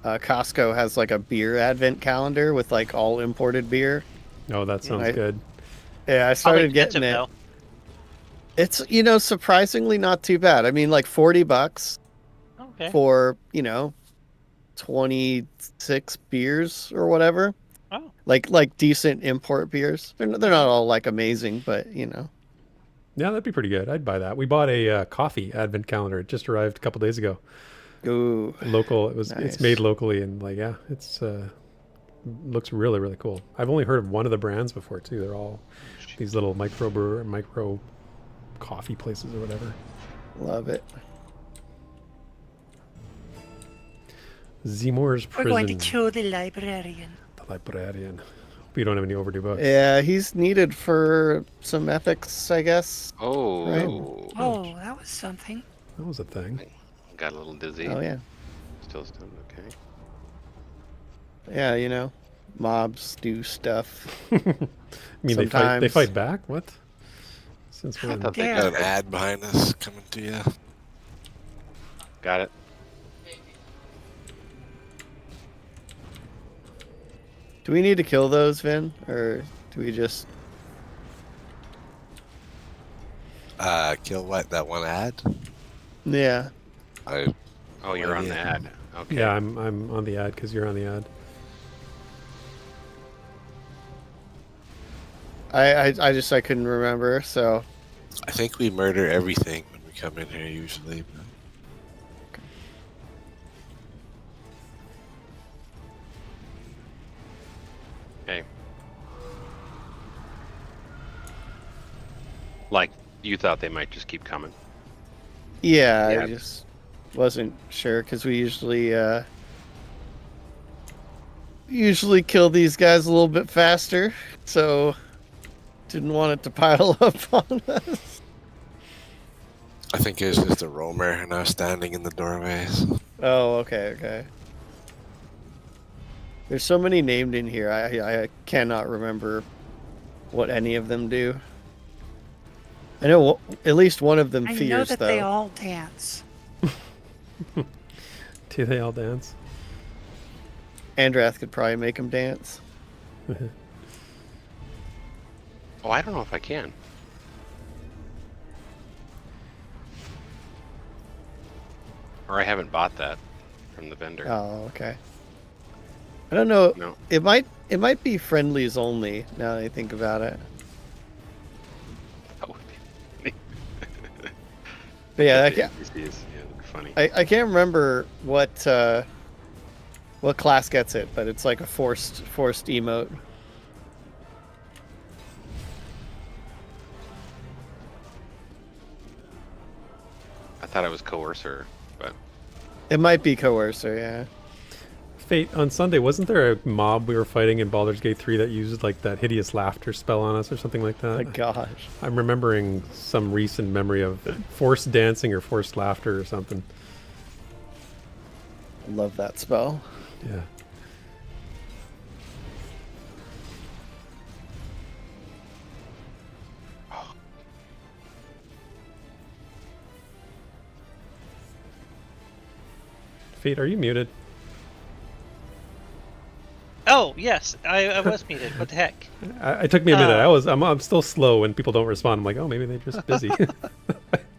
Costco has like a beer advent calendar with like all imported beer. Oh, that sounds good. Yeah, I Probably started getting expensive, it. though. It's, surprisingly not too bad. I mean, like $40 Okay. for, 26 beers or whatever. Oh. Like decent import beers. They're not all like amazing, but Yeah, that'd be pretty good. I'd buy that. We bought a coffee advent calendar. It just arrived a couple days ago. Ooh, Local. It's nice. made locally, and it's looks really, really cool. I've only heard of one of the brands before too. They're all these little micro coffee places or whatever. Love it. Zimor's We're Prison. going to kill the librarian. The librarian. We don't have any overdue books. Yeah, he's needed for some ethics, I guess. Oh. Right. Oh, that was something. That was a thing. Got a little dizzy. Oh yeah. Still stunned. Okay. Yeah, mobs do stuff. I mean, they Sometimes. fight back? What? Since I when? thought they Yeah. Got an ad behind us coming to you. got it. Do we need to kill those, Vin? Or do we just... Kill what? That one ad? Yeah. Oh, you're on the yeah. ad. Okay. Yeah, I'm on the ad because you're on the ad. I couldn't remember, so... I think we murder everything when we come in here usually. Okay. Like, you thought they might just keep coming. Yeah, Yeah. I just wasn't sure, because we usually kill these guys a little bit faster, so didn't want it to pile up on us. I think it's just a roamer now standing in the doorways. Oh, okay. There's so many named in here, I cannot remember what any of them do. I know at least one of them I know fears, that though. they all dance. Do they all dance? Andrath could probably make them dance. Oh, I don't know if I can. Or I haven't bought that from the vendor. Oh, okay. I don't know. No. It might be friendlies only, now that I think about it. That would be But yeah, I the can't, NPCs. Yeah, they're funny. I can't remember what class gets it, but it's like a forced emote. I thought it was Coercer, but It might be Coercer, yeah. Fate, on Sunday, wasn't there a mob we were fighting in Baldur's Gate 3 that used like that hideous laughter spell on us or something like that? My gosh. I'm remembering some recent memory of forced dancing or forced laughter or something. I love that spell. Yeah. Fate, are you muted? Oh, yes, I was muted. What the heck? It took me a minute. I'm still slow when people don't respond. I'm like, oh, maybe they're just busy.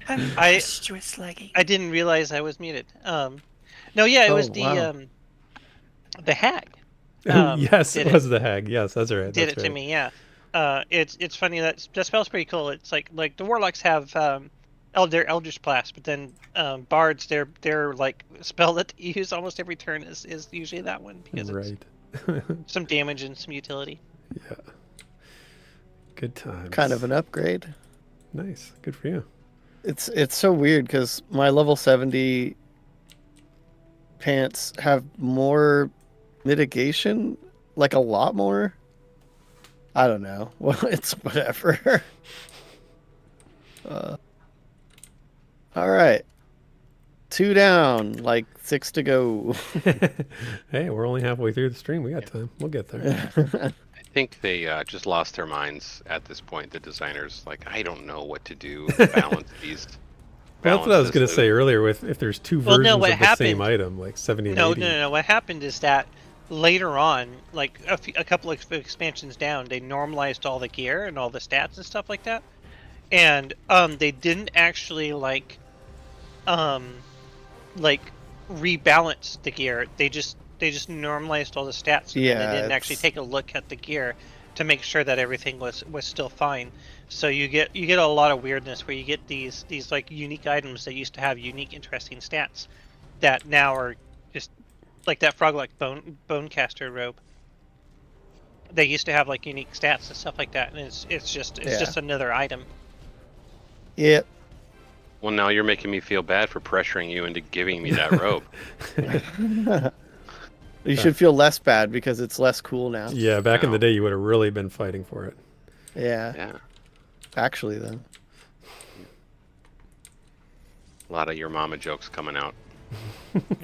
I'm I- monstrous leggy. I didn't realize I was muted. No, yeah, it was wow. the hag. Yes, did it was the hag. Yes, that's right. Did that's it to right. me, yeah. It's funny that spell's pretty cool. It's like the warlocks have their Eldritch Blast, but then bards their like spell that they use almost every turn is usually that one because it's Right. some damage and some utility. Yeah. Good times. Kind of an upgrade. Nice. Good for you. It's so weird because my level 70 pants have more mitigation, like a lot more. I don't know. Well, it's whatever. All right. 2 down, like 6 to go. Hey, we're only halfway through the stream. We got time. We'll get there. I think they just lost their minds at this point. The designers, like, I don't know what to do to balance these. Well, that's what I was going to say earlier. With if there's two versions of the same item, like 70 and 80. No. What happened is that later on, like a couple of expansions down, they normalized all the gear and all the stats and stuff like that, and they didn't actually like rebalance the gear. They just normalized all the stats. Yeah, and they didn't actually take a look at the gear to make sure that everything was still fine. So you get a lot of weirdness where you get these like unique items that used to have unique, interesting stats that now are just like that frog-like bonecaster robe. They used to have like unique stats and stuff like that, and it's just another item. Yep. Well, now you're making me feel bad for pressuring you into giving me that robe. You should feel less bad because it's less cool now. Yeah, back in the day, you would have really been fighting for it. Yeah. Actually, then. A lot of your mama jokes coming out.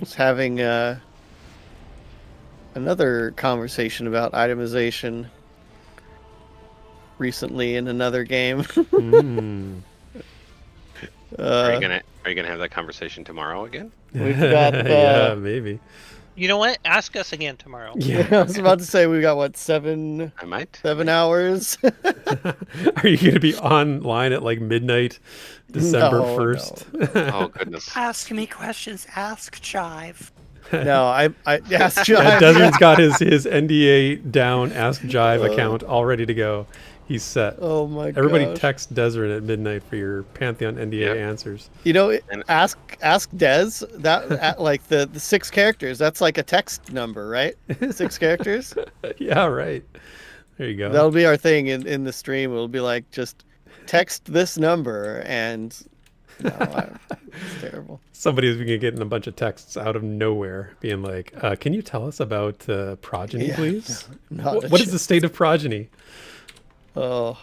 Was having another conversation about itemization recently in another game. Are you gonna have that conversation tomorrow again? We've got yeah, maybe. You know what? Ask us again tomorrow. Yeah, I was about to say we got what, 7 hours. Are you going to be online at like midnight, December 1st? No. Oh goodness! Ask me questions. Ask Jive. No, I asked Jive. Yeah, Desryn's got his NDA down. Ask Jive account all ready to go. He's set. Oh my god! Everybody text Desryn at midnight for your Pantheon NDA answers. You know, ask Des that like the 6 characters. That's like a text number, right? 6 characters. Yeah, right. There you go. That'll be our thing in the stream. It'll be like just text this number and. No, it's terrible. Somebody's going to get in a bunch of texts out of nowhere, being like, "Can you tell us about progeny, please? What is the state of progeny?" Oh.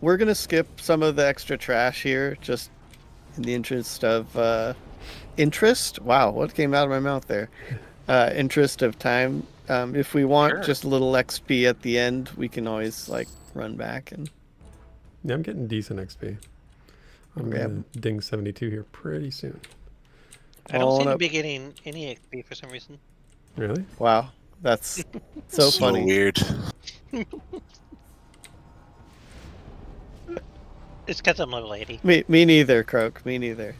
We're gonna skip some of the extra trash here, just in the interest of interest. Wow, what came out of my mouth there? Interest of time. If we want just a little XP at the end, we can always like run back and. Yeah, I'm getting decent XP. I'm gonna ding 72 here pretty soon. I don't seem to be getting any XP for some reason. Really? Wow, that's so funny. Weird. It's because I'm level 80. Me neither, Croak. Me neither.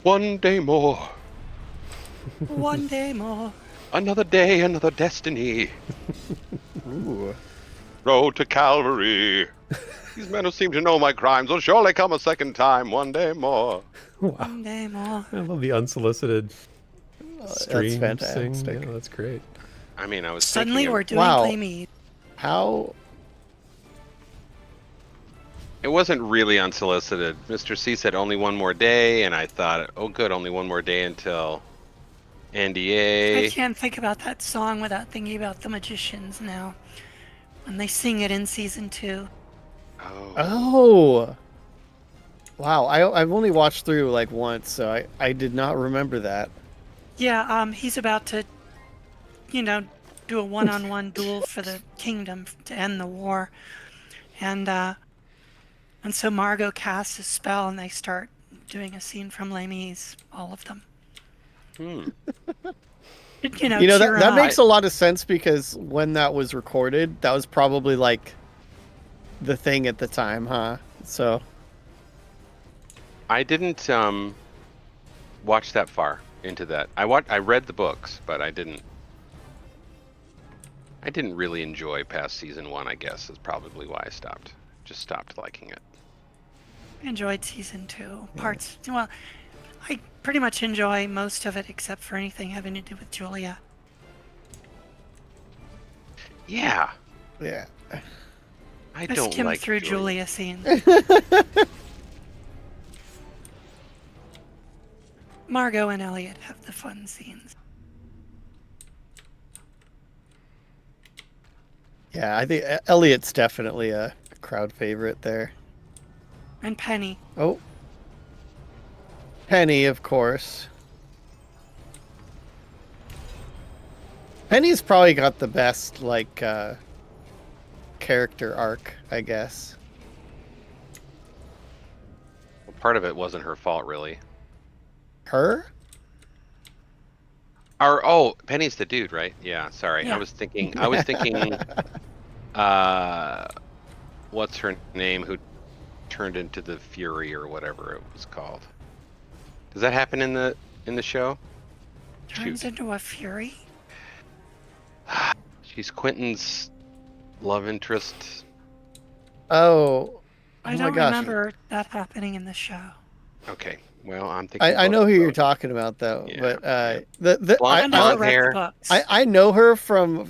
One day more. One day more. Another day, another destiny. Ooh. Road to Calvary. These men who seem to know my crimes will surely come a second time. One day more. Wow. One day more. I love the unsolicited stream That's sing. fantastic. Yeah, that's great. I mean, I was Suddenly thinking we're doing Play Me. How? it wasn't really unsolicited. Mr. C said only one more day, and I thought, oh good, only one more day until NDA. I can't think about that song without thinking about the magicians now. When they sing it in season 2. Oh. Wow, I've only watched through like once, so I did not remember that. Yeah, he's about to, do a one-on-one duel for the kingdom to end the war. And so Margot casts a spell and they start doing a scene from Les Mis, all of them. That makes a lot of sense because when that was recorded, that was probably like the thing at the time, huh? So I didn't watch that far into that. I read the books, but I didn't really enjoy past season 1, I guess, is probably why I stopped liking it. I enjoyed season 2 parts. Well, I pretty much enjoy most of it except for anything having to do with Julia. Yeah. Yeah. I don't don't skim like through Julia scenes. Margot and Elliot have the fun scenes. Yeah, I think Elliot's definitely a crowd favorite there. And Penny. Oh. Penny, of course. Penny's probably got the best, like, character arc, I guess. Well, part of it wasn't her fault, really. Her? Penny's the dude, right? Yeah, sorry. Yeah. I was thinking, what's her name who turned into the Fury or whatever it was called? Does that happen in the show? Turns Shoot. into a fury? She's Quentin's love interest. Oh. I Oh don't my gosh. remember that happening in the show. Okay, well, I'm thinking. I know who you're talking about though, Yeah, but yeah. the I Blonde never read hair. the books. I know her from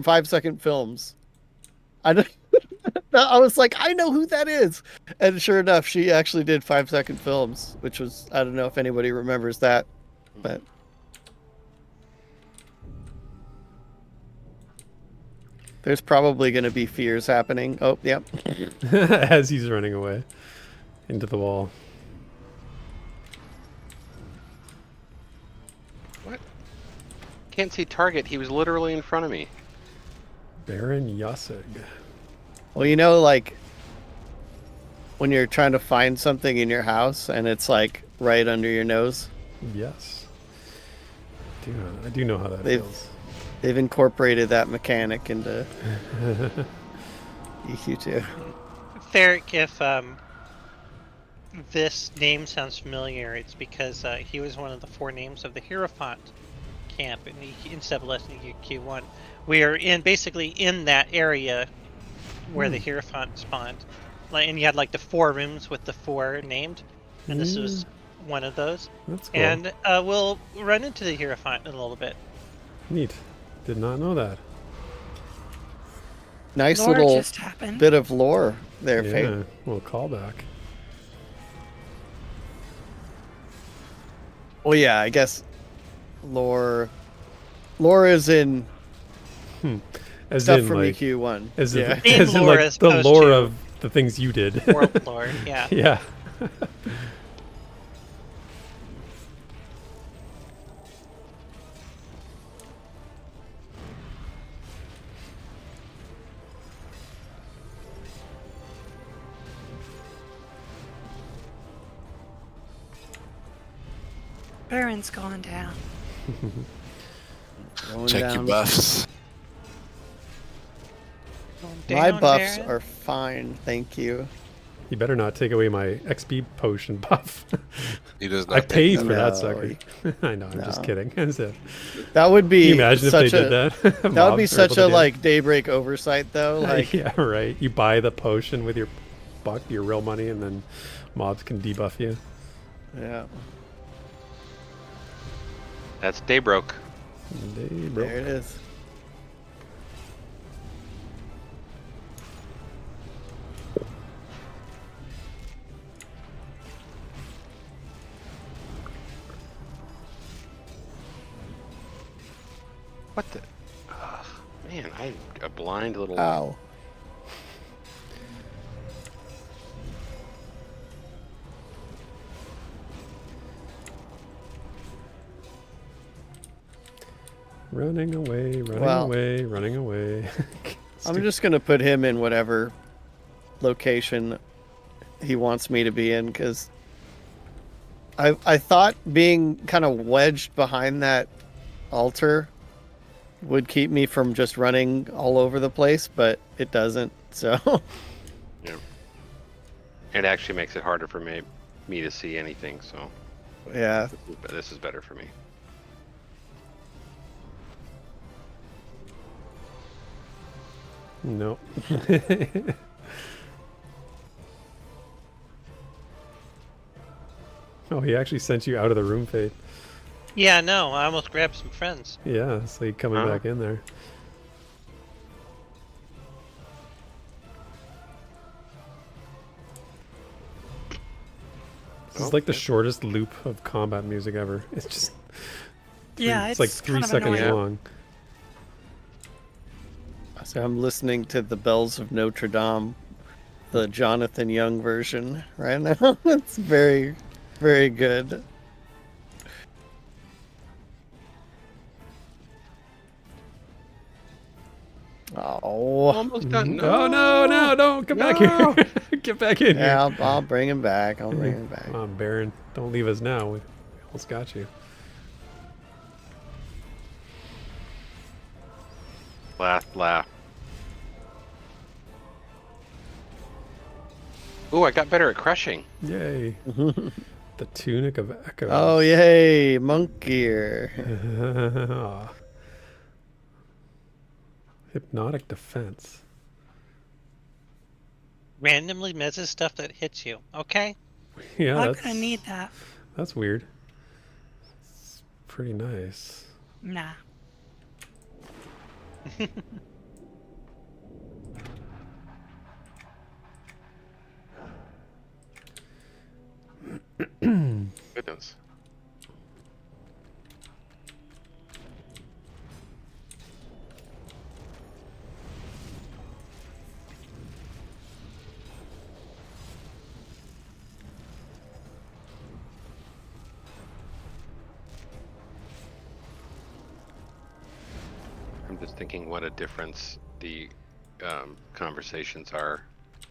5 Second Films. I don't, I was like, I know who that is, and sure enough, she actually did 5 Second Films, which was, I don't know if anybody remembers that, but there's probably going to be fears happening. Oh, yep. As he's running away into the wall. What? Can't see target. He was literally in front of me. Baron Yasig. Well, you know, like when you're trying to find something in your house and it's like right under your nose. Yes. I do know how that feels. They've incorporated that mechanic into EQ2. Therek, if this name sounds familiar, it's because he was one of the 4 names of the Hierophant camp in Civilization Q1. We are basically in that area where the Hierophant spawned. And you had like the 4 rooms with the 4 named, and this was one of those. That's cool. And we'll run into the Hierophant in a little bit. Neat. Did not know that. Nice Lore little just happened. bit of lore there, Yeah, Fate. little callback. Well, yeah, I guess lore is in As stuff in, from like, EQ1. as Yeah. in, as in lore like as the opposed lore to of the things you did. World lore, yeah. Yeah. Baron's gone down. Going Check your down. buffs. My Down, buffs Baron. are fine, thank you. You better not take away my XP potion buff. He does not. I paid take for that No, sucker. I know, I'm just no. kidding. That's it. That would Can be you imagine if they such did that? That would be Mobs are such able to a do it. like daybreak oversight, though. Like, Yeah, right. You buy the potion with your real money, and then mobs can debuff you. yeah, That's Daybroke. there it is. What the? Man, a blind little. Ow. Running away, running Well- away, running away. I'm just gonna put him in whatever location he wants me to be in, because I thought being kind of wedged behind that altar would keep me from just running all over the place, but it doesn't. So Yeah. It actually makes it harder for me to see anything. So yeah, this is better for me. No. Oh, he actually sent you out of the room, Fate. Yeah, no, I almost grabbed some friends. Yeah, so you coming Oh. back in there. This is like the shortest loop of combat music ever. It's just It's like 3 kind of seconds annoying. long. So I'm listening to the Bells of Notre Dame, the Jonathan Young version right now. It's very, very good. Oh, Almost done. No, no, don't come back here. Get back in here. yeah, I'll bring him back. I'll bring him back. Come on, Baron. Don't leave us now. We almost got you. Laugh. Ooh, I got better at crushing. Yay. The Tunic of Echoes. Oh, yay, monk gear. Hypnotic defense. Randomly misses stuff that hits you. Okay. Yeah, I'm that's gonna need that. That's weird. It's pretty nice. Nah. Goodness. I'm just thinking what a difference the conversations are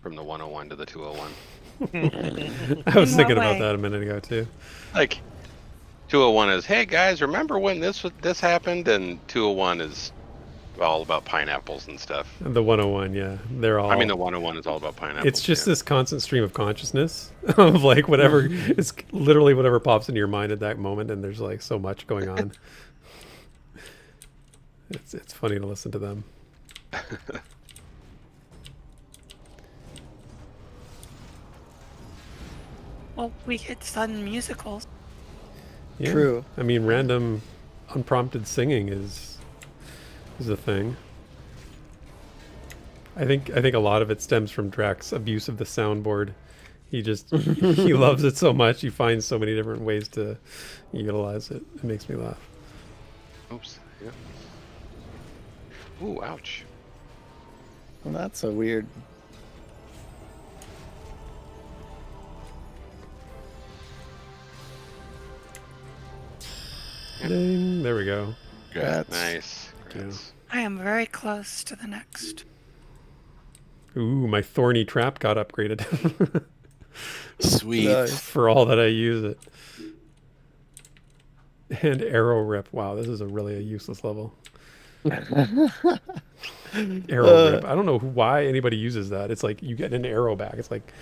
from the 101 to the 201. I was In thinking what about way? that a minute ago too. Like 201 is, hey guys, remember when this happened? And 201 is all about pineapples and stuff. And the 101, yeah, they're all. I mean, the 101 is all about pineapples. It's just yeah. this constant stream of consciousness of like whatever. It's literally whatever pops into your mind at that moment, and there's like so much going on. It's funny to listen to them. Well, we get sudden musicals. Yeah. True. I mean, random, unprompted singing is a thing. I think a lot of it stems from Drax's abuse of the soundboard. He just he loves it so much. He finds so many different ways to utilize it. It makes me laugh. Oops. Yeah. Ooh, ouch. Well, that's so weird. Ding, there we go. That's Nice. Congrats. I am very close to the next. Ooh, my thorny trap got upgraded. Sweet. Nice. For all that I use it. And arrow rip. Wow, this is a useless level. Arrow rip. I don't know why anybody uses that. It's like you get an arrow back. It's like,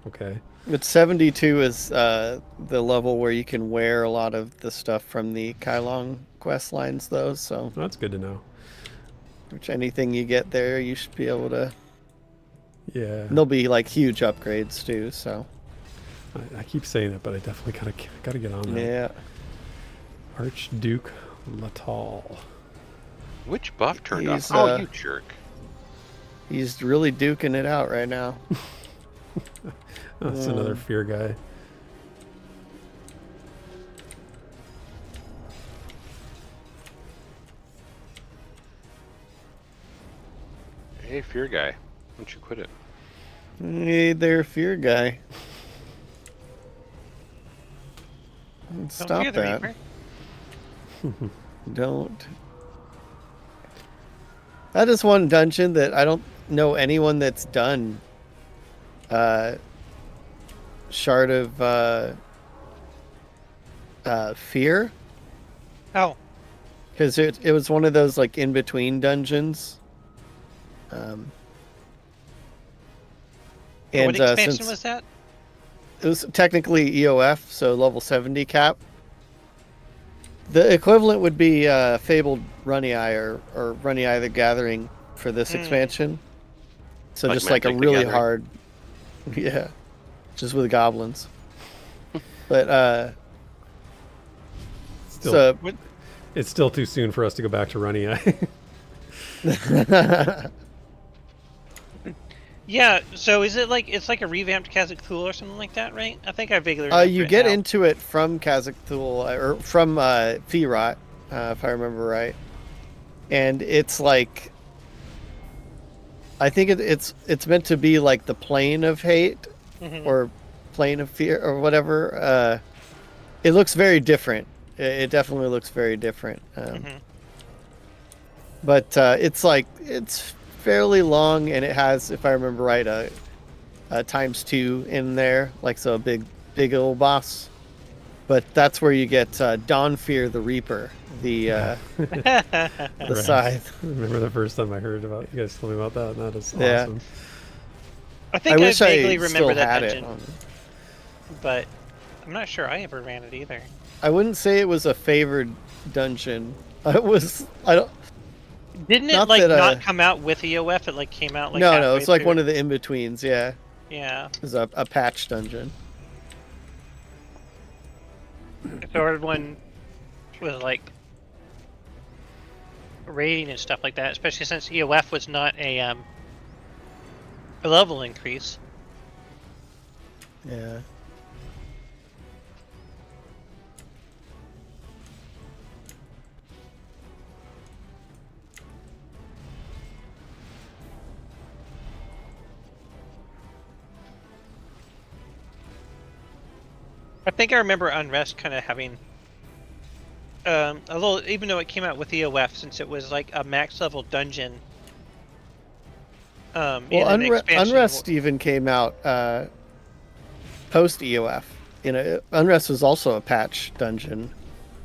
okay. But 72 is the level where you can wear a lot of the stuff from the Kailong quest lines, though. So, That's good to know. which anything you get there, you should be able to. Yeah. And there'll be like huge upgrades too. So, I keep saying it, but I definitely gotta get on that. yeah. Archduke Latal. Which buff turned He's, off? Oh, you jerk. He's really duking it out right now. That's another fear guy. Hey, fear guy. Why don't you quit it? Hey there, fear guy. Don't Stop fear the that. Reaper. Don't. That is one dungeon that I don't know anyone that's done. Shard of Fear, Oh, because it was one of those like in between dungeons. And what expansion since was that? it was technically EOF, so level 70 cap. The equivalent would be Fabled Runii or Runii the Gathering for this expansion. So Like just like a Magic the really Gathering. hard, yeah, just with goblins. But Still, so it's still too soon for us to go back to Runny Eye. Yeah, so is it like it's like a revamped Kazakh or something like that, right? I think I vaguely remember You it get now. into it from Kazakh or from Firot, if I remember right, and it's like I think it's meant to be like the plane of hate or plane of fear or whatever. It looks very different. It definitely looks very different. But it's fairly long, and it has, if I remember right, a ×2 in there, like so a big old boss. But that's where you get Dawnfear the Reaper, the Right. scythe. I remember the first time I heard about you guys told me about that. And that is Yeah. awesome. I think I wish vaguely I remember still that had dungeon, it. but I'm not sure I ever ran it either. I wouldn't say it was a favored dungeon. It was. I don't. Didn't it Not like that, not come out with EOF? It like came out like No, halfway it's like through? one of the in betweens. Yeah, Yeah. it was a patch dungeon. So everyone was like raiding and stuff like that, especially since EOF was not a level increase. Yeah. I think I remember Unrest kind of having a little, even though it came out with EOF, since it was like a max level dungeon. Well, and Unrest even came out post EOF. You know, Unrest was also a patch dungeon.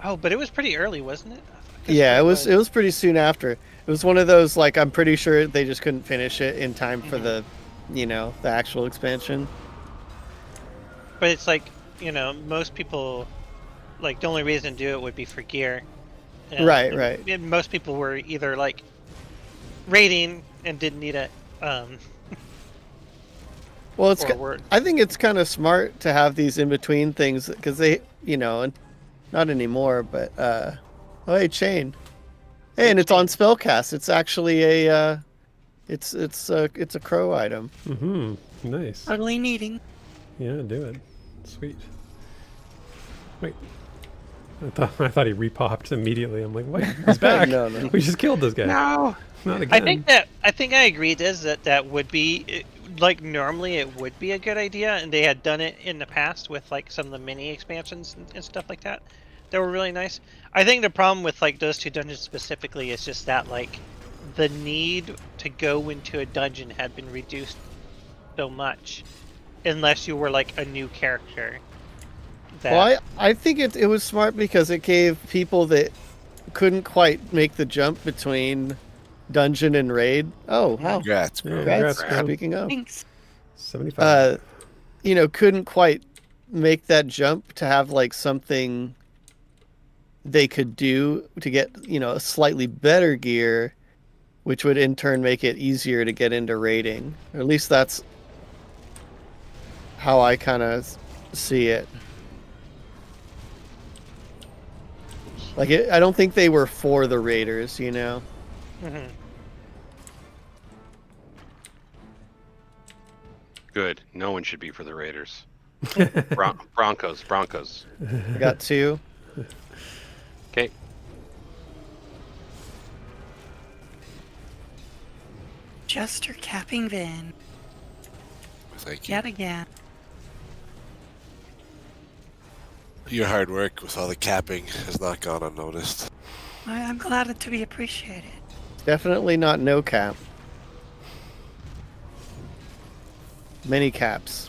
Oh, but it was pretty early, wasn't it? Yeah, it was pretty soon after. It was one of those, like, I'm pretty sure they just couldn't finish it in time for the actual expansion. But it's like, most people, like, the only reason to do it would be for gear. Right. And most people were either like raiding and didn't need it. Well, I think it's kind of smart to have these in between things because they, not anymore, but oh, hey, Chain. Hey, and it's on Spellcast. It's actually it's a crow item. Nice. Ugly needing. Yeah, do it. Sweet. Wait. I thought he repopped immediately. I'm like, what? He's back. No. We just killed this guy. No. Not again. I think I agree, Des, that would be like normally it would be a good idea, and they had done it in the past with like some of the mini expansions and stuff like that. They were really nice. I think the problem with like those two dungeons specifically is just that like the need to go into a dungeon had been reduced so much, unless you were like a new character. Well, I think it was smart because it gave people that couldn't quite make the jump between dungeon and raid. Oh, wow. Congrats, bro. Congrats. Congrats. Speaking of. Thanks. 75. Couldn't quite make that jump to have like something they could do to get, a slightly better gear, which would in turn make it easier to get into raiding. Or at least that's how I kind of see it. Like, I don't think they were for the raiders, Good. No one should be for the Raiders. Broncos. I got 2. Okay. Jester capping Vin. Thank you. Yet again. Your hard work with all the capping has not gone unnoticed. I'm glad to be appreciated. Definitely not no cap. Many caps.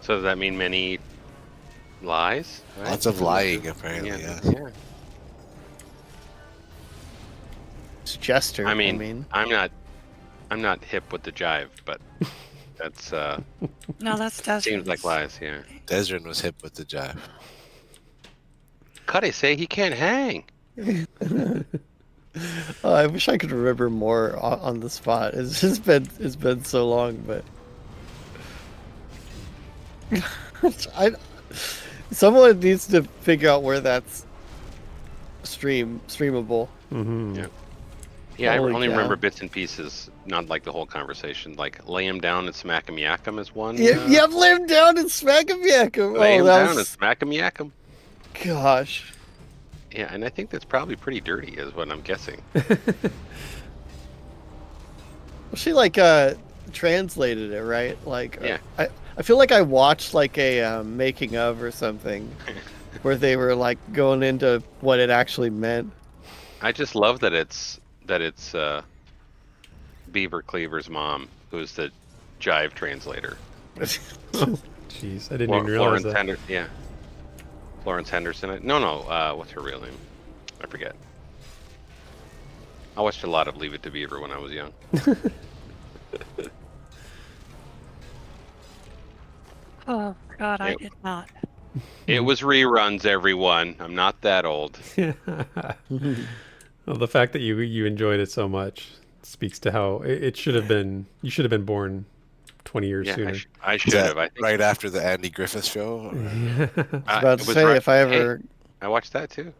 So does that mean many lies? Right? Lots of lying, apparently. Yeah. Yeah. Yeah. It's Jester. I mean, I'm not hip with the jive, but that's No, that's Desryn. seems like lies. Yeah. Desryn was hip with the jive. Cuddy say he can't hang. Oh, I wish I could remember more on the spot. It's been so long, but someone needs to figure out where that's streamable. Mm-hmm. Yeah. Yeah, I Holy only cow. remember bits and pieces, not like the whole conversation. Like lay him down and smack him yak him is one. Yep, lay him down and smack him, yak him. Lay Oh, him that down and was... smack him yak him. Gosh. Yeah, and I think that's probably pretty dirty, is what I'm guessing. She like translated it, right? Like Yeah. I feel like I watched like a making of or something where they were like going into what it actually meant. I just love that it's Beaver Cleaver's mom who's the jive translator. Jeez, I didn't even realize that. Yeah. Florence Henderson. No. What's her real name? I forget. I watched a lot of Leave It to Beaver when I was young. Oh God, I did not. It was reruns, everyone. I'm not that old. Well, the fact that you enjoyed it so much speaks to how it should have been. You should have been born 20 years sooner. I should have. I think. Right after the Andy Griffith show. I was about to say, if I ever, I watched that too.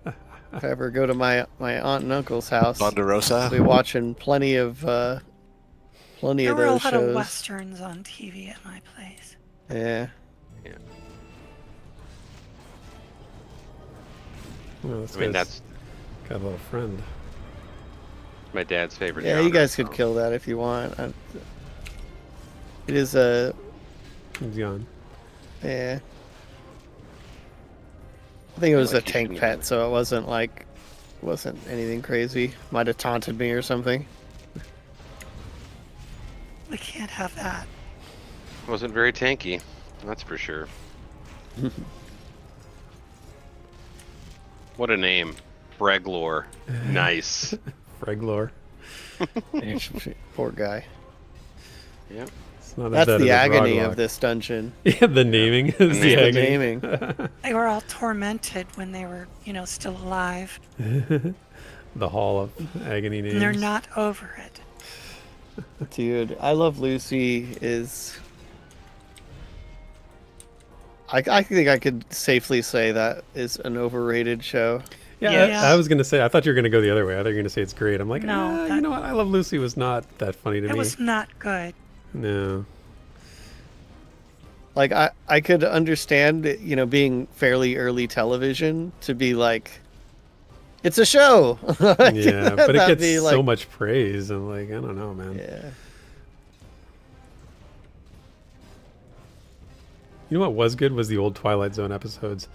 if I ever go to my aunt and uncle's house, Ponderosa. I'll be watching plenty of There were a those lot shows. of westerns on TV at my place. Yeah. Well, I mean, that's got a little friend. my dad's favorite. Yeah, genre, you guys so. could kill that if you want. It is a He's gone. yeah. I think it was a like you tank shouldn't pet, so it wasn't anything crazy. Might have taunted me or something. We can't have that. Wasn't very tanky, that's for sure. What a name, Breglor. Nice. Freglor. Poor guy. Yep. It's not as That's bad the as a agony Broglok. of this dungeon. Yeah, the naming is the The agony. naming. They were all tormented when they were, still alive. The Hall of Agony names. And they're not over it. Dude, I Love Lucy is... I think I could safely say that is an overrated show. Yeah, Yeah. I was gonna say. I thought you were gonna go the other way. I thought you were gonna say it's great. I'm like, No, you know what? I Love Lucy was not that funny to It me. was not good. No. Like, I could understand, being fairly early television to be like, it's a show! Yeah, but it That'd gets be so like- much praise. And like, I don't know, man. Yeah. You know what was good was the old Twilight Zone episodes.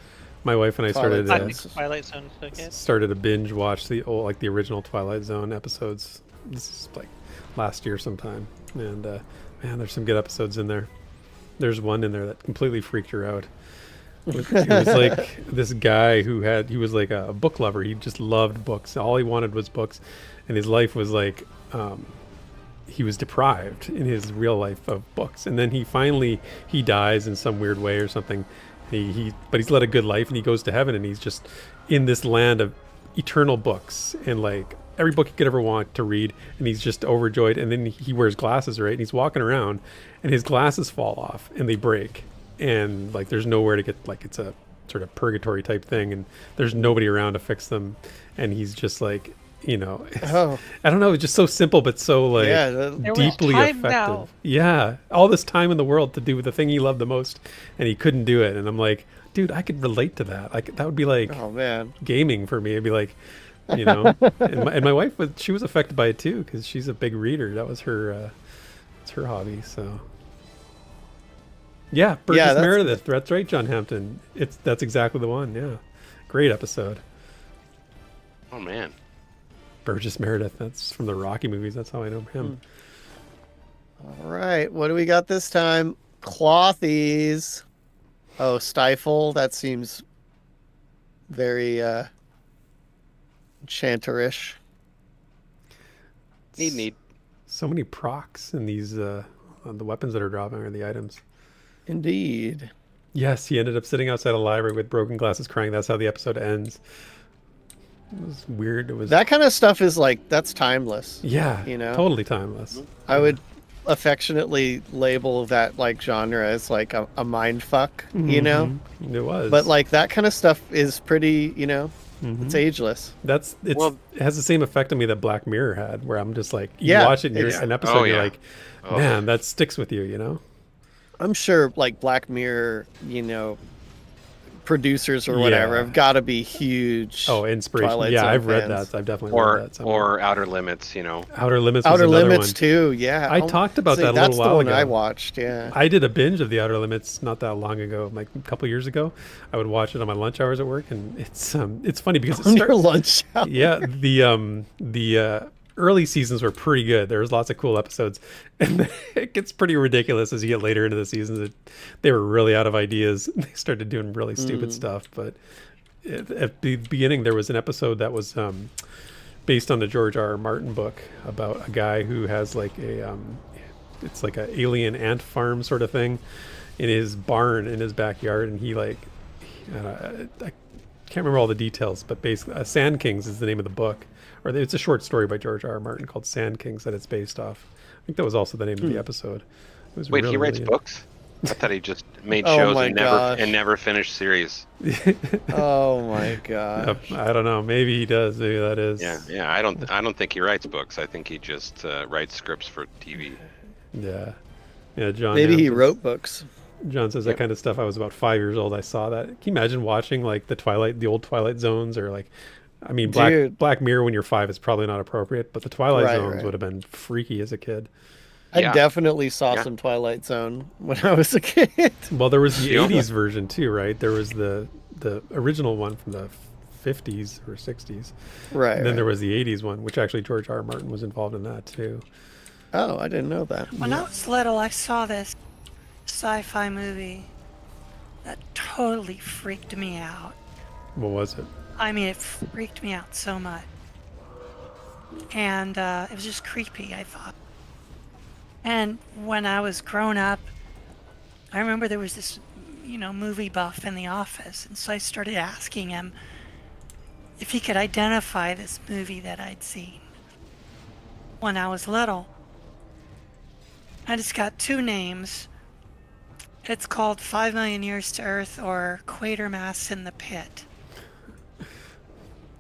My wife and I Twilight started I Zone. think Twilight Zone is okay. started a binge watch the old, like the original Twilight Zone episodes. This is like last year sometime, and man, there's some good episodes in there. There's one in there that completely freaked her out. It was like this guy he was like a book lover. He just loved books. All he wanted was books, and his life was like he was deprived in his real life of books. And then he dies in some weird way or something. But he's led a good life, and he goes to heaven, and he's just in this land of eternal books and like every book he could ever want to read, and he's just overjoyed. And then he wears glasses, right? And he's walking around, and his glasses fall off and they break, and like there's nowhere to get, like it's a sort of purgatory type thing, and there's nobody around to fix them, and he's just like, Oh. I don't know, it's just so simple but so like Yeah, There was deeply time effective. now. Yeah, all this time in the world to do the thing he loved the most, and he couldn't do it. And I'm like, dude, I could relate to that. Like that would be like oh man. gaming for me. It'd be like, and my wife she was affected by it too, because she's a big reader. That was her, it's her hobby. So yeah, Burgess that's- Meredith. That's right, John Hampton. That's exactly the one. Yeah, great episode. Oh man. Burgess Meredith. That's from the Rocky movies. That's how I know him. All right, what do we got this time? Clothies. Oh, Stifle. That seems very enchanterish. Need. So many procs in these the weapons that are dropping or the items. Indeed. Yes, he ended up sitting outside a library with broken glasses crying. That's how the episode ends. It was weird. It was That kind of stuff is like, that's timeless. yeah, you know? totally timeless. I would affectionately label that like genre as like a mind fuck, you know? It was. But like that kind of stuff is pretty, you know, it's ageless. It has the same effect on me that Black Mirror had, where I'm just like, you Yeah, watch it and you're an episode, you're like, Oh. man, that sticks with you, you know? I'm sure like Black Mirror, you know, producers or whatever have got to be huge. Oh, inspiration. Twilight yeah, Zone I've read fans. that. I've definitely read that. Somewhere. Or Outer Limits, you know. Outer Limits was Outer another Limits one. too, yeah. I talked about that a that's little while the one ago. I watched, yeah. I did a binge of the Outer Limits not that long ago, like a couple years ago. I would watch it on my lunch hours at work, and it's funny because On it your starts. lunch hour. Yeah, the early seasons were pretty good. There was lots of cool episodes, and it gets pretty ridiculous as you get later into the seasons. They were really out of ideas. They started doing really stupid stuff. But at the beginning, there was an episode that was based on the George R.R. Martin book about a guy who has like it's like an alien ant farm sort of thing in his barn in his backyard, and I can't remember all the details, but basically, Sand Kings is the name of the book. Or it's a short story by George R.R. Martin called Sand Kings that it's based off. I think that was also the name of the episode. It was Wait, really, he writes really... books? I thought he just made Oh shows my and gosh. never finished series. Oh my god. I don't know. Maybe he does. Maybe that is. Yeah. I don't think he writes books. I think he just writes scripts for TV. Yeah. John. Maybe he Hamm wrote books. John says that kind of stuff. I was about 5 years old. I saw that. Can you imagine watching like the old Twilight Zones, or like, I mean, Black Mirror when you're 5 is probably not appropriate, but the Twilight Zones would have been freaky as a kid. I definitely saw some Twilight Zone when I was a kid. Well, there was the 80s version too, right? There was the original one from the 50s or 60s. Right. And then there was the 80s one, which actually George R.R. Martin was involved in that too. Oh, I didn't know that. When I was little, I saw this sci-fi movie that totally freaked me out. What was it? I mean, it freaked me out so much. And it was just creepy, I thought. And when I was grown up, I remember there was this, movie buff in the office. And so I started asking him if he could identify this movie that I'd seen when I was little. And it's got two names. It's called 5 Million Years to Earth or Quatermass in the Pit.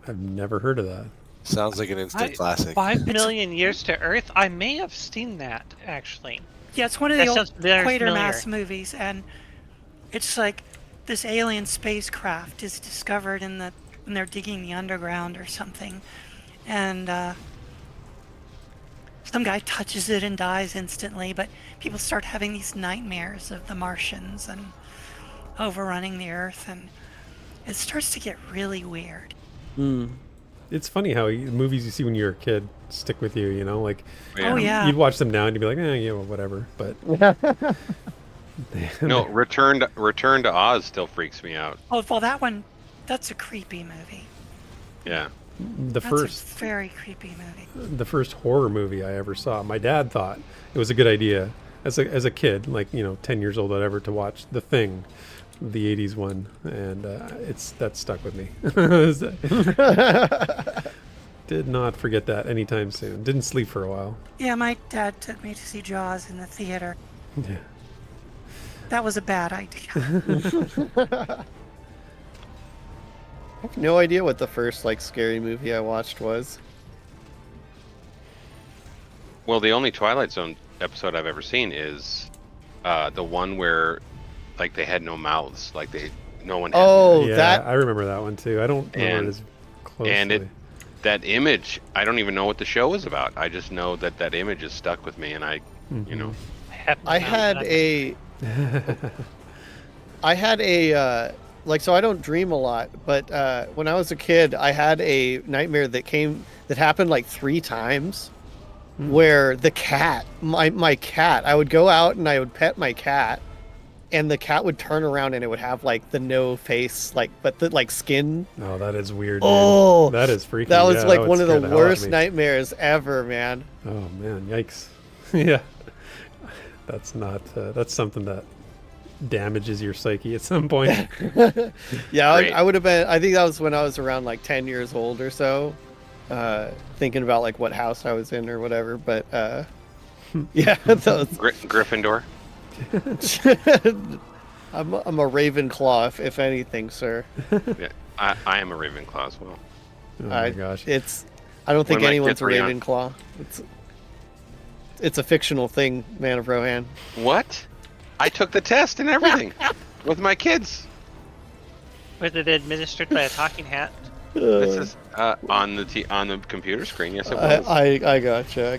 I've never heard of that. Sounds like an instant classic. 5 Million Years to Earth? I may have seen that, actually. Yeah, it's one of the old sounds very Quatermass familiar. movies, and it's like this alien spacecraft is discovered when they're digging the underground or something, and some guy touches it and dies instantly, but people start having these nightmares of the Martians and overrunning the Earth, and it starts to get really weird. It's funny how movies you see when you're a kid stick with you, like Oh yeah. you'd watch them now and you'd be like, well, whatever. But No, Return to Oz still freaks me out. Oh, well, that's a creepy movie. Yeah. the That's first a very creepy movie. the first horror movie I ever saw, my dad thought it was a good idea as a kid, like 10 years old, whatever, to watch The Thing, the 80s one, and that stuck with me. Did not forget that anytime soon. Didn't sleep for a while. Yeah, my dad took me to see Jaws in the theater. Yeah. That was a bad idea. I have no idea what the first scary movie I watched was. Well, the only Twilight Zone episode I've ever seen is the one where they had no mouths, no one had. Oh, Yeah, that I remember that one too. I don't remember it as closely. and that image, I don't even know what the show was about. I just know that image is stuck with me, and I had a so I don't dream a lot, but when I was a kid, I had a nightmare that happened 3 times, where the cat, my cat, I would go out and I would pet my cat, and the cat would turn around and it would have the no face, but the skin. Oh, that is weird. Oh, man. That is freaky. That was Yeah, that would one of scare the hell out of worst me. nightmares ever, man. Oh man, yikes! Yeah, that's not. That's something that damages your psyche at some point. Yeah, Great. I would have been. I think that was when I was around 10 years old or so, thinking about what house I was in or whatever. But Yeah, those. Gryffindor. I'm a Ravenclaw, if anything, sir. Yeah, I am a Ravenclaw as well. Oh my gosh. I don't think When my anyone's kids a were young. Ravenclaw. It's a fictional thing, Man of Rohan. What? I took the test and everything with my kids. Was it administered by a talking hat? This is on the computer screen. Yes, it was. I gotcha.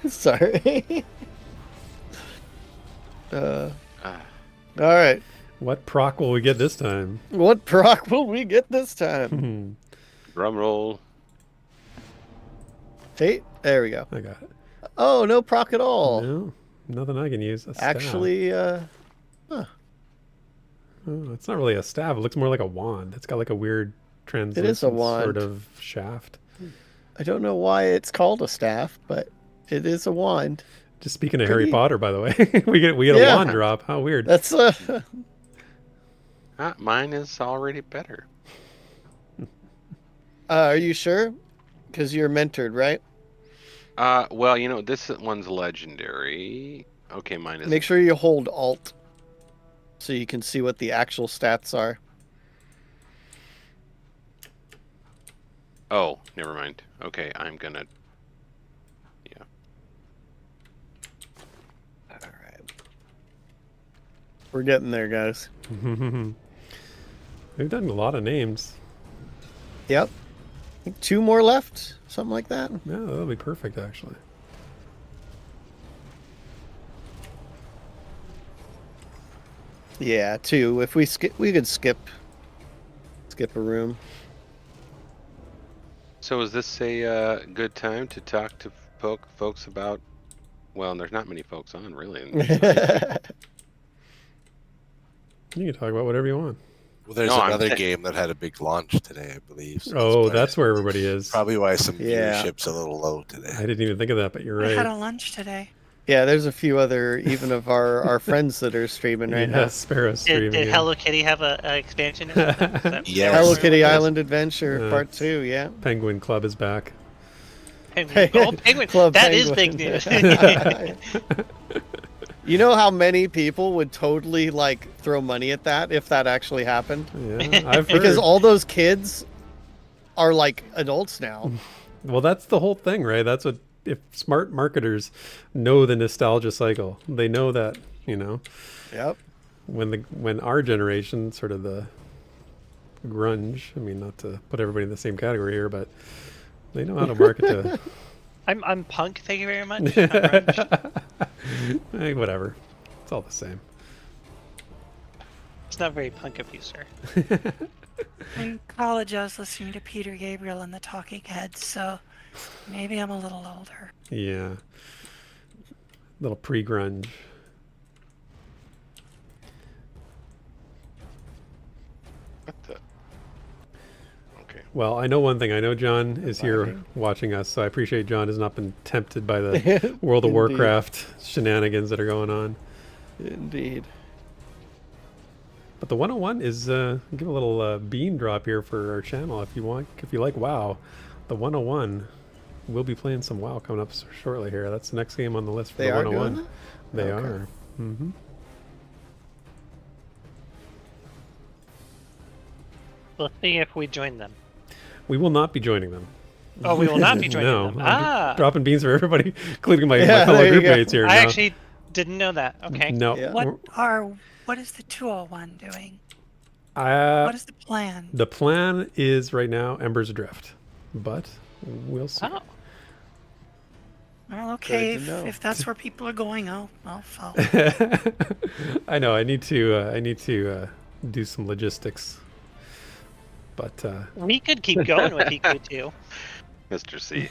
Sorry. All right. What proc will we get this time? What proc will we get this time? Drum roll. Hey, there we go. I got it. Oh, no proc at all. No, nothing I can use. A staff. Actually, Oh, it's not really a staff. It looks more like a wand. It's got like a weird translucent wand. sort of shaft. I don't know why it's called a staff, but it is a wand. Just speaking of Harry Potter, by the way, we get a wand drop. How weird. That's Mine is already better. Are you sure? Because you're mentored, right? Well, this one's legendary. Okay, mine is. Make sure you hold Alt so you can see what the actual stats are. Oh, never mind. Okay, I'm gonna. Yeah. All right. We're getting there, guys. We've done a lot of names. Yep. I think 2 more left, something like that. Yeah, that'll be perfect, actually. Yeah, 2. If we could skip a room. So is this a good time to talk to folks about? Well, there's not many folks on, really. You can talk about whatever you want. Well, there's another game that had a big launch today, I believe. So Oh, that's where everybody is. Probably why some Yeah. viewership's a little low today. I didn't even think of that, but you're I had right. a lunch today. Yeah, there's a few other even of our friends that are streaming right now. Sparrow's streaming. Did yeah. Hello Kitty have a expansion? Or something? Is that- Yes. Hello Kitty Island Adventure Yeah. Part 2, yeah. Penguin Club is back. Penguin. Oh, Penguin. Club That is Penguin. big news. You know how many people would totally throw money at that if that actually happened? Yeah, I've heard. Because all those kids are adults now. Well, that's the whole thing, right? That's what, if smart marketers know the nostalgia cycle, they know that, Yep. when our generation, sort of the grunge, I mean, not to put everybody in the same category here, but they know how to market to. I'm punk. Thank you very much. I'm grunge. Hey, whatever. It's all the same. It's not very punk of you, sir. In college, I was listening to Peter Gabriel and the Talking Heads, so maybe I'm a little older. Yeah. Little pre-grunge. What the? Okay. Well, I know one thing. I know John is here watching us, so I appreciate John has not been tempted by the World of Indeed. Warcraft shenanigans that are going on. Indeed. But the 101 is give a little bean drop here for our channel if you want. If you like WoW, the 101. We'll be playing some WoW coming up shortly here. That's the next game on the list for They the are 101. doing They Okay. are. Mm-hmm. We'll see if we join them. We will not be joining them. Oh, we will not be joining No, them. I'm dropping beans for everybody, including my Yeah, fellow there you group go. mates here. I No. actually didn't know that. Okay. No. Yeah. What is the 201 doing? Uh, What is the plan? the plan is right now Ember's Adrift, but we'll see. Oh. Well, okay, Good to know. if that's where people are going, I'll follow. I know. I need to do some logistics, but We could keep going with EQ2. Mr. C.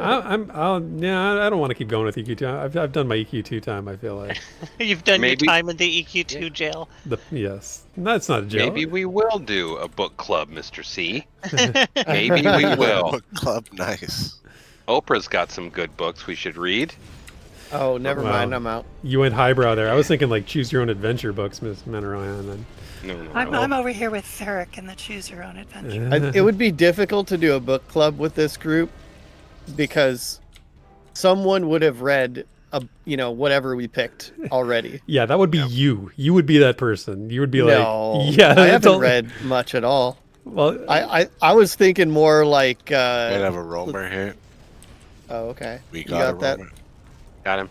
I don't want to keep going with EQ2. I've done my EQ2 time. I feel like You've done Maybe- your time in the EQ2 jail. yes, that's not a joke. Maybe we will do a book club, Mr. C. Maybe we will. Book club, nice. Oprah's got some good books we should read. Oh, never Wow. mind. I'm out. You went highbrow there. I was thinking choose your own adventure books, Miss Ryan. And No, no, I'm, no. I'm over here with Therek and the Choose Your Own Adventure. It would be difficult to do a book club with this group because someone would have read whatever we picked already. Yeah, that would be you. You would be that person. You would be No, like, yeah, I haven't read much at all. Well, I was thinking more like. Might have a roamer here. Oh, okay. We got that. Got him.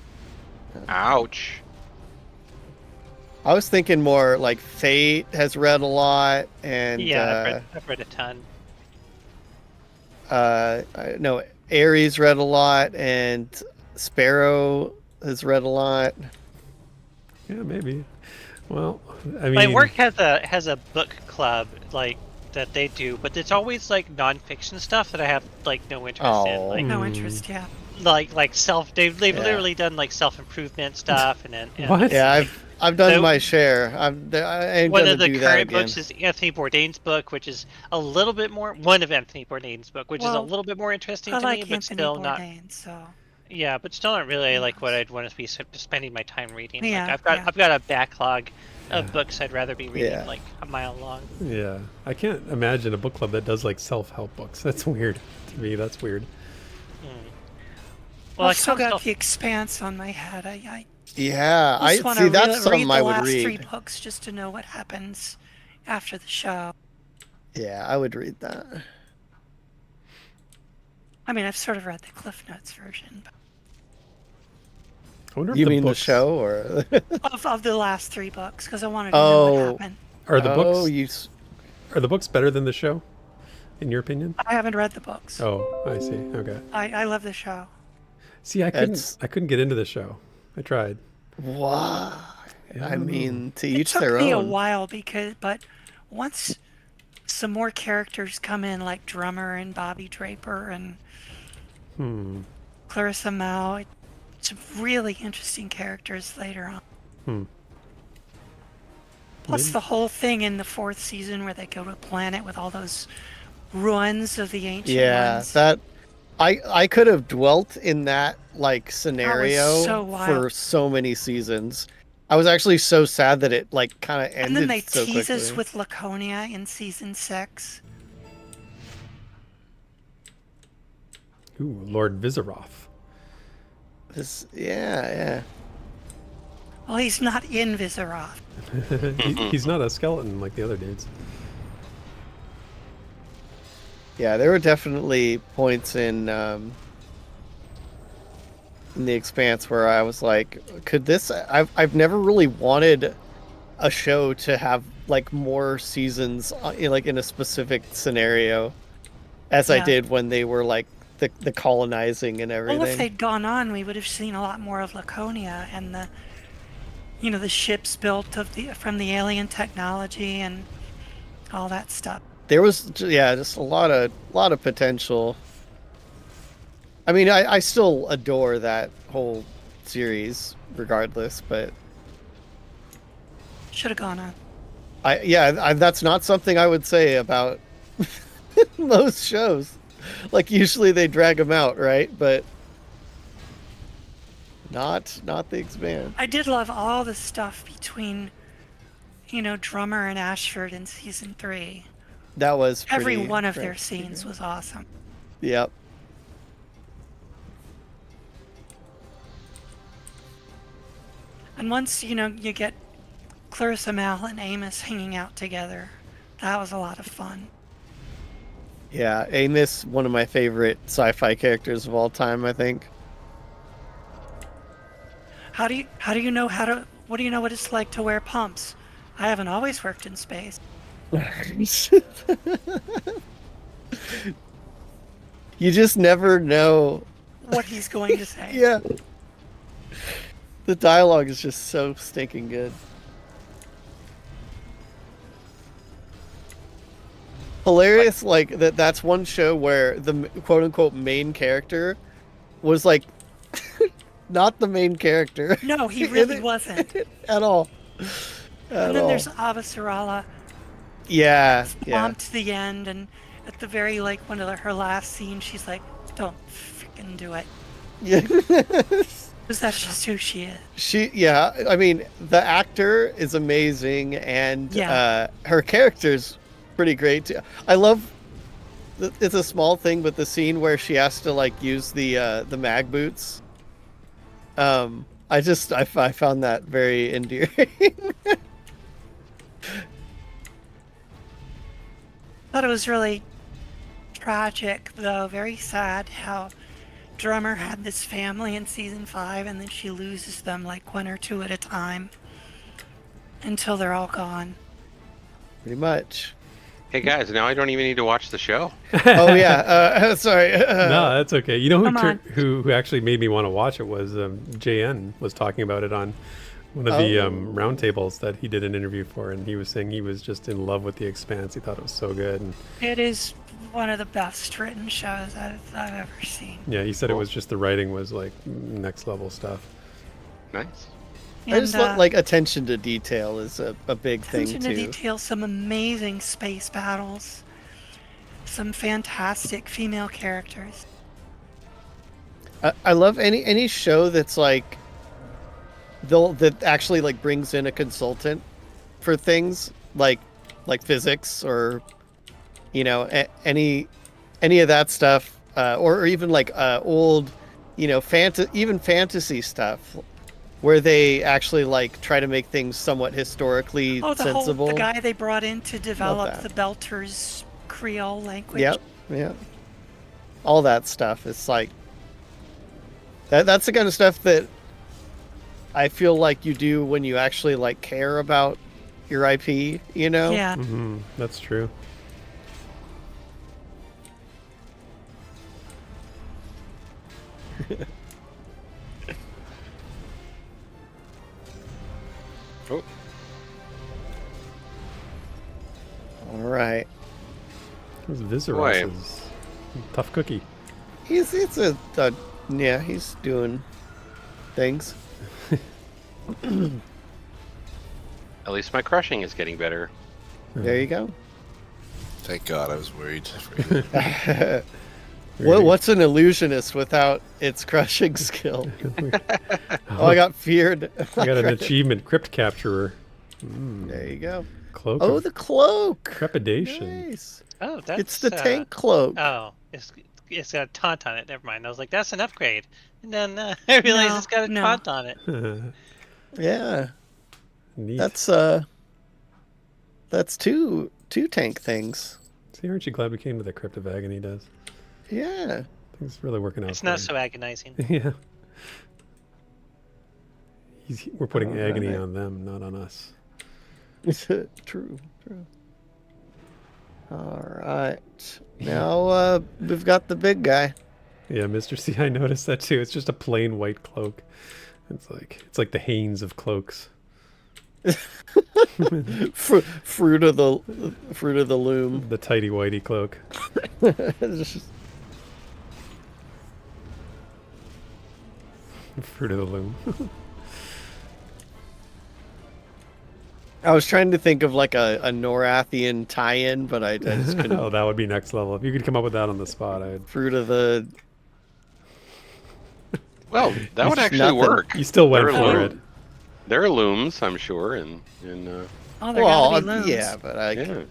Ouch. I was thinking more like Fate has read a lot, and Yeah, I've read a ton. no, Ares read a lot, and Sparoh has read a lot. Yeah, maybe. Well, I mean, My work has a book club like that they do, but it's always like nonfiction stuff that I have like no interest in. Like no interest, yeah. Like self. They've literally done like self-improvement stuff, and What? Yeah, I've done my share. I ain't one gonna of the do that current again. books is Anthony Bourdain's book, which is a little bit more. One of Anthony Bourdain's book, which is a little bit more interesting I to like me, but Anthony still Bourdain, not. so. Yeah, but still not really like what I'd want to be spending my time reading. Yeah, like I've got a backlog of books I'd rather be reading Yeah. like a mile long. Yeah, I can't imagine a book club that does like self-help books. That's weird to me. That's weird. Well, I've still got The Expanse on my head. I just want to that's something read I the would last read. 3 books just to know what happens after the show. Yeah, I would read that. I mean, I've sort of read the Cliff Notes version I wonder if You the mean books, the show or? of the last 3 books because I wanted to know what happened. are the books you. are the books better than the show, in your opinion? I haven't read the books. Oh, I see. Okay. I love the show. See, I couldn't get into the show. I tried. Why? I mean, to It each took their me a own. while but once some more characters come in, like Drummer and Bobby Draper and Clarissa Mao, some really interesting characters later on. Plus the whole thing in the 4th season where they go to a planet with all those ruins of the ancient ones. That I could have dwelt in that like scenario so wild. for so many seasons. I was actually so sad that it like kind of ended And then they so tease quickly. us with Laconia in season 6. Ooh, Lord Viseroth. Yeah. Well, he's not in Viseroth. He's not a skeleton like the other dudes. Yeah, there were definitely points in The Expanse where I was like, could this? I've never really wanted a show to have like more seasons in a specific scenario, as I did when they were like the colonizing and everything. Well, if they'd gone on, we would have seen a lot more of Laconia and the ships built from the alien technology and all that stuff. There was just a lot of potential. I mean, I still adore that whole series regardless, but should have gone on. That's not something I would say about most shows. Like usually they drag them out, right? But not The Expanse. I did love all the stuff between, Drummer and Ashford in season 3. That was every one of their scenes was awesome. Yep. And once, you get Clarissa Mal and Amos hanging out together, that was a lot of fun. Yeah, Amos, one of my favorite sci-fi characters of all time, I think. What do you know what it's like to wear pumps? I haven't always worked in space. You just never know what he's going to say. Yeah. The dialogue is just so stinking good. Hilarious, like that's one show where the quote unquote main character was like not the main character. No, he really wasn't. At all. And then there's Avasarala. Yeah. Bombed to the end, and at the very one of her last scenes, she's like, "Don't freaking do it." Yeah. Because that's just who she is. I mean, the actor is amazing, and her character's pretty great too. I love it's a small thing, but the scene where she has to like use the mag boots. I found that very endearing. Thought it was really tragic, though, very sad how Drummer had this family in season 5 and then she loses them like 1 or 2 at a time until they're all gone. Pretty much. Hey guys, now I don't even need to watch the show. Oh yeah, sorry. No, that's okay. You know Come on. who actually made me want to watch it was JN was talking about it on one of the roundtables that he did an interview for, and he was saying he was just in love with The Expanse. He thought it was so good. And It is one of the best written shows I've ever seen. yeah, he said it was just the writing was like next level stuff. Nice. I just like attention to detail is a big thing too. Attention to detail, some amazing space battles, some fantastic female characters. I love any show that's like that actually like brings in a consultant for things like physics or any of that stuff, or even like old even fantasy stuff where they actually like try to make things somewhat historically sensible. The guy they brought in to develop the Belters Creole language. Yep. All that stuff. It's like that's the kind of stuff that I feel like you do when you actually like care about your IP, Yeah. Mm-hmm. That's true. Oh. All right. This Viseros is a tough cookie. He's doing things. At least my crushing is getting better. There you go. Thank God, I was worried for you. What's an illusionist without its crushing skill? I got feared. I got an achievement, Crypt Capturer. There you go. Cloak. Oh, of the cloak. Trepidation. Nice. Oh, that's It's the tank cloak. Oh, it's got a taunt on it. Never mind. I was like, that's an upgrade, and then I realized it's got a taunt on it. Yeah. Neat. That's two tank things. See, aren't you glad we came to the Crypt of Agony? Does Yeah. things really working out? It's for not him. so agonizing. Yeah. We're putting All agony right. on them, not on us. True. All right. Now we've got the big guy. Yeah, Mr. C, I noticed that too. It's just a plain white cloak. It's like the Hanes of cloaks. Fruit of the loom. The tighty whitey cloak. Fruit of the loom. I was trying to think of like a Norathian tie-in, but I just couldn't. Oh, that would be next level. If you could come up with that on the spot, I'd. Fruit of the. Well, that would actually nothing. work. You still went There for are it. There are looms, I'm sure, and Oh, there gotta be looms. yeah, but I. yeah.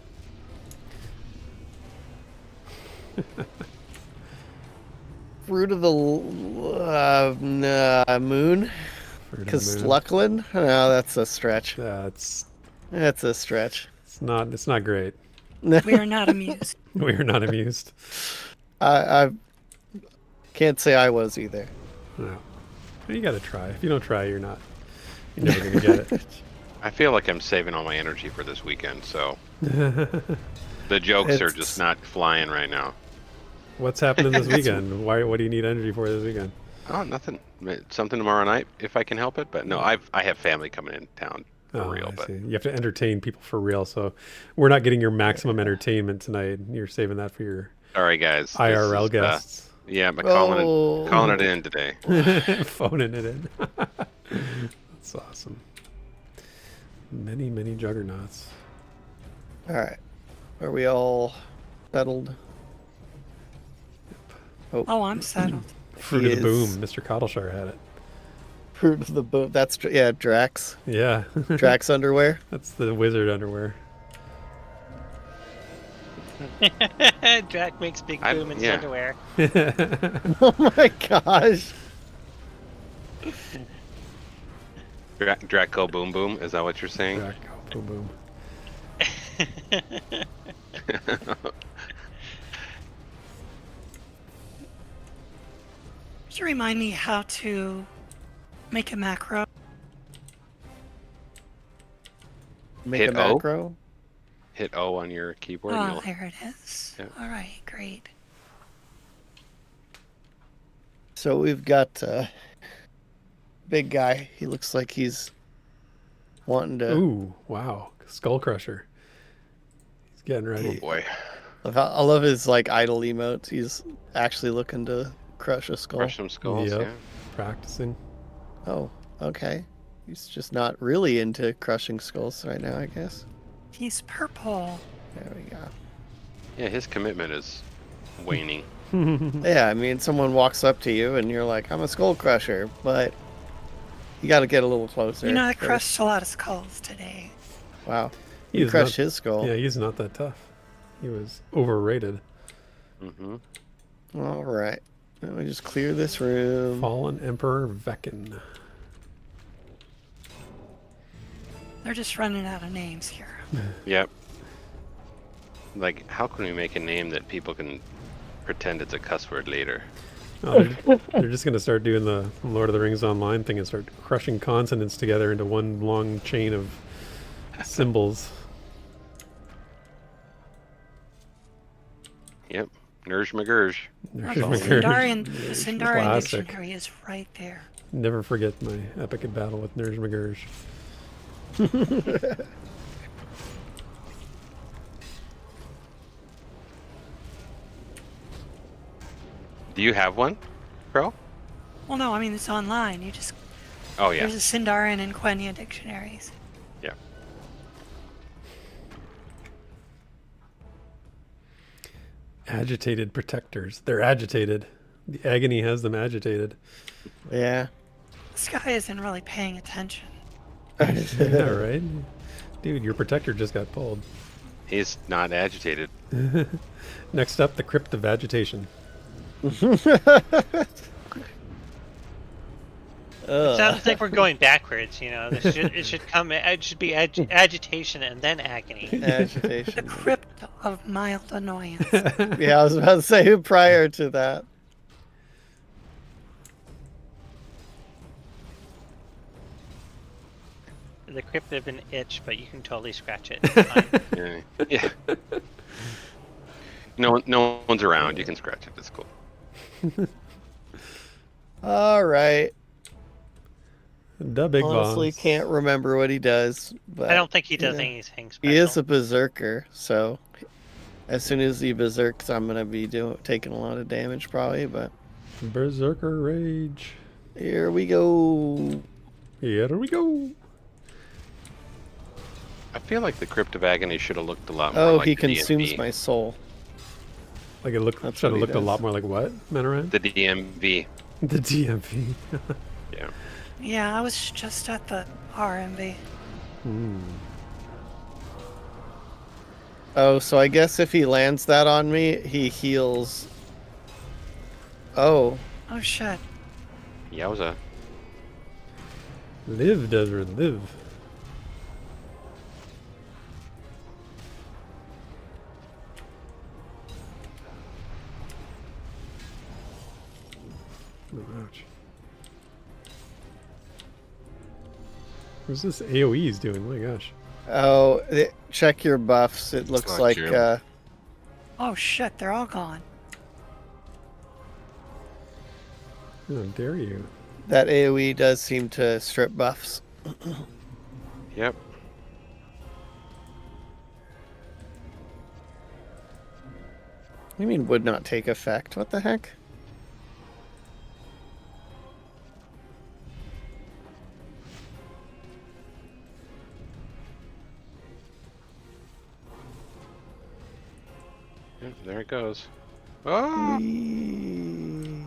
Fruit of the moon. Fruit of Because the moon. Sluckland? No, that's a stretch. That's That's a stretch. it's not great. We are not amused. We are not amused. I can't say I was either. No. You gotta try. If you don't try, you're never gonna get it. I feel like I'm saving all my energy for this weekend, so the jokes are It's- just not flying right now. What's happening this weekend? What do you need energy for this weekend? Oh, nothing. Something tomorrow night if I can help it. But no, I have family coming in town for real. I But see. You have to entertain people for real. So we're not getting your maximum entertainment tonight. You're saving that for your sorry guys, this IRL is, guests. Yeah, but Oh. calling it in today. Phoning it in. That's awesome. Many juggernauts. All right. Are we all settled? Oh, I'm settled. Fruit He of the boom. is- Mr. Cottleshire had it. Fruit of the boom. That's Drax. Yeah. Drax underwear. That's the wizard underwear. Drac makes big boom in his underwear. Oh my gosh. Draco Boom Boom, is that what you're saying? Draco Boom Boom. Just remind me how to make a macro. Make Hit a macro? Hit O on your keyboard. Oh, there it is. Yeah. All right, great. So we've got big guy. He looks like he's wanting to. Ooh, wow. Skull Crusher. He's getting ready. Oh boy. I love his like idle emotes. He's actually looking to crush a skull. Crush some skulls, Yep. yeah. Practicing. Oh, okay. He's just not really into crushing skulls right now, I guess. He's purple. There we go. Yeah, his commitment is waning. Yeah, I mean, someone walks up to you and you're like, I'm a skull crusher, but you got to get a little closer. You know, I first. crushed a lot of skulls today. Wow. He You is crushed not- his skull. Yeah, he's not that tough. He was overrated. Mm-hmm. All right. Let me just clear this room. Fallen Emperor Vekken. They're just running out of names here. Yep. Like, how can we make a name that people can pretend it's a cuss word later? Oh, they're just going to start doing the Lord of the Rings online thing and start crushing consonants together into one long chain of symbols. Yep. Nerj McGurj. Oh, There's my the courage. Sindarian Classic. dictionary is right there. Never forget my epic battle with Nerj McGurj. Do you have one, Crow? Well, no, I mean, it's online. You just... Oh, yeah. There's a Sindarian and Quenya dictionaries. Yeah. Agitated protectors. They're agitated. The agony has them agitated. Yeah. This guy isn't really paying attention. Yeah, right? Dude, your protector just got pulled. He's not agitated. Next up, the Crypt of Agitation. It sounds like we're going backwards, you know. It should be agitation and then agony. The Agitation. Crypt of Mild Annoyance. Yeah, I was about to say prior to that. The crypt of an itch, but you can totally scratch it. It's fine. Yeah. No one's around. You can scratch it. It's cool. All right. The big Honestly, boss. can't remember what he does, but I don't think he does yeah. anything special. He is a berserker, so as soon as he berserks, I'm gonna be taking a lot of damage probably. But Berserker Rage. here we go. Here we go. I feel like the Crypt of Agony should have looked a lot more Oh, like he the consumes DMV. my soul. Like it looked, That's should what have he looked a does. lot more like what, Manaran? The DMV. The DMV. Yeah. Yeah, I was just at the RMV. Oh, so I guess if he lands that on me, he heals. Oh, Oh, shit. Yowza. Live, Desryn, live. Oh, ouch. What's this AoE's doing? My gosh. oh! Check your buffs. It looks not like true. Oh, shit, they're all gone. How dare you? that AOE does seem to strip buffs. Yep. You mean would not take effect? What the heck? Yep, there it goes. Oh! Whee.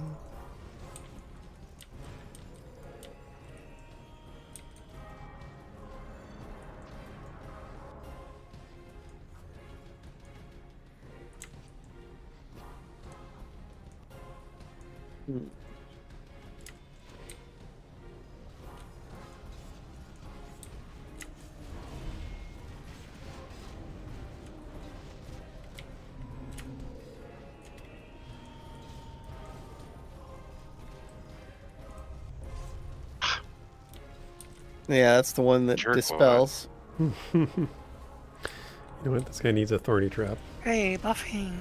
Yeah, that's the one that Jerk dispels. You know what? This guy needs a thorny trap. Hey, buffing.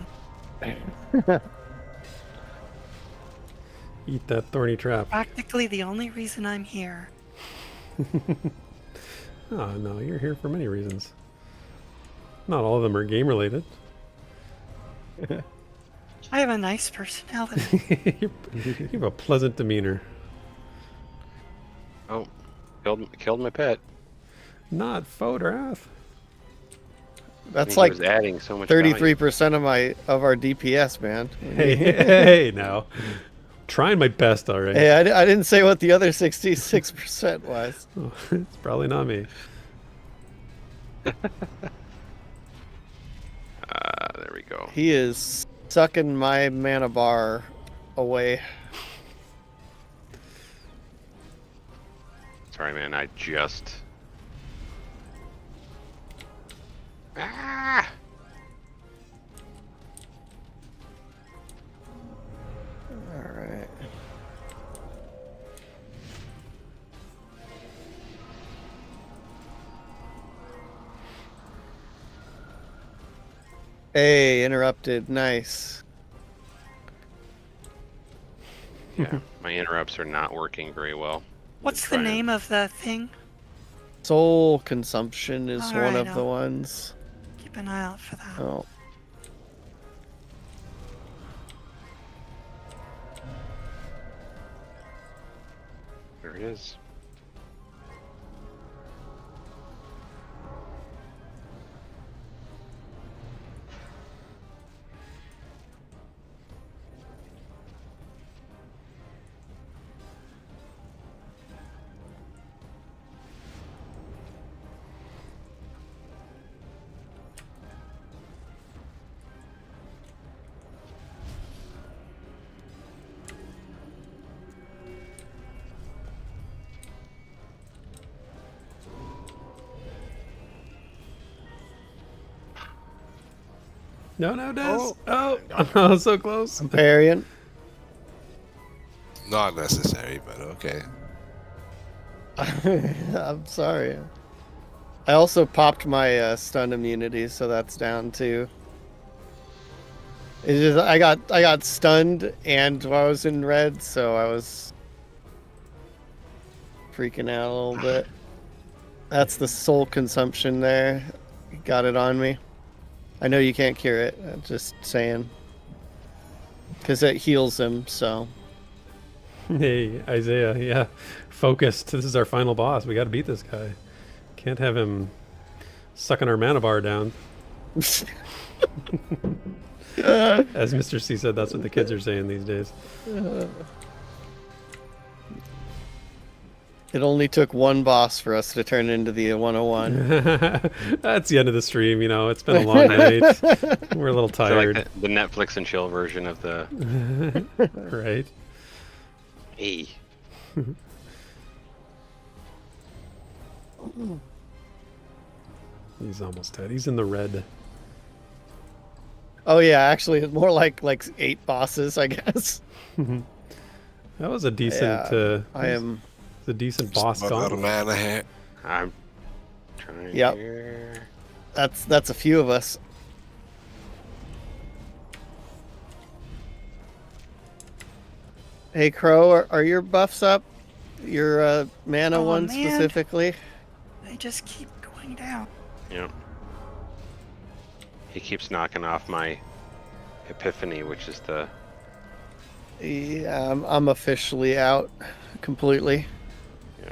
Eat that thorny trap. Practically the only reason I'm here. Oh, no, you're here for many reasons. Not all of them are game related. I have a nice personality. You have a pleasant demeanor. Oh, killed my pet. Not Fodrath. That's He like was adding so much value. 33% of our DPS, man. Hey, now. Trying my best, all right. Hey, I didn't say what the other 66% was. Oh, it's probably not me. There we go. He is sucking my mana bar away. Sorry, man. I just. Ah! All right. Hey, interrupted. Nice. Yeah, my interrupts are not working very well. What's the name of the thing? Soul consumption is All one right, of the ones. Keep an eye out for that. Oh. There it is. No, Des. Oh, so close. Comparion. Not necessary, but okay. I'm sorry. I also popped my stun immunity, so that's down too. It's just I got stunned and I was in red, so I was freaking out a little bit. That's the soul consumption there. Got it on me. I know you can't cure it. I'm just saying. Because it heals him, so. Hey, Isaiah, yeah. Focused. This is our final boss. We got to beat this guy. Can't have him sucking our mana bar down. As Mr. C said, that's what the kids are saying these days. It only took one boss for us to turn into the 101. That's the end of the stream, you know. It's been a long night. We're a little So tired. like the Netflix and chill version of the. Right. Hey. He's almost dead. He's in the red. Oh yeah, actually, it's more like 8 bosses, I guess. That was a decent. Yeah, I am. It's a decent boss Out of gauntlet. mana here. I'm trying Yep. here. That's a few of us. Hey Crow, are your buffs up? Your mana Oh, one man. specifically? They just keep going down. Yep. He keeps knocking off my epiphany, which is the. Yeah, I'm officially out completely. Yeah.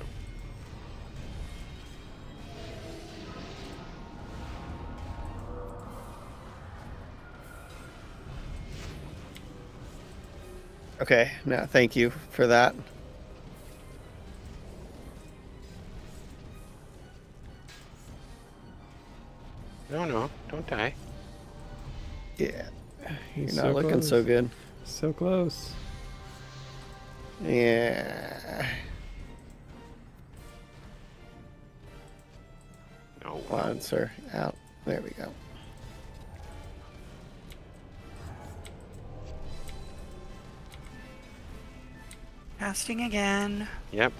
Okay, now thank you for that. No, don't die. Yeah, you're He's not so looking close. so good. So close. Yeah. No. Come on, sir. Out. There we go. Casting again. Yep.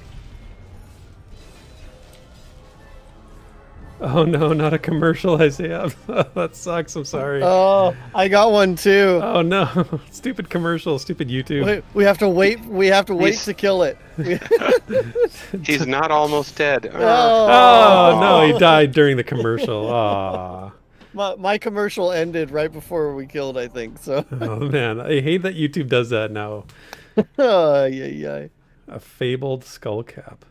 Oh no, not a commercial, Isaiah. That sucks. I'm sorry. Oh, I got one too. Oh no, stupid commercial, stupid YouTube. We have to wait. We have to wait He's- to kill it. He's not almost dead. Oh no, he died during the commercial. Ah. My commercial ended right before we killed, I think. So. Oh man, I hate that YouTube does that now. Oh, yeah. A fabled skull cap.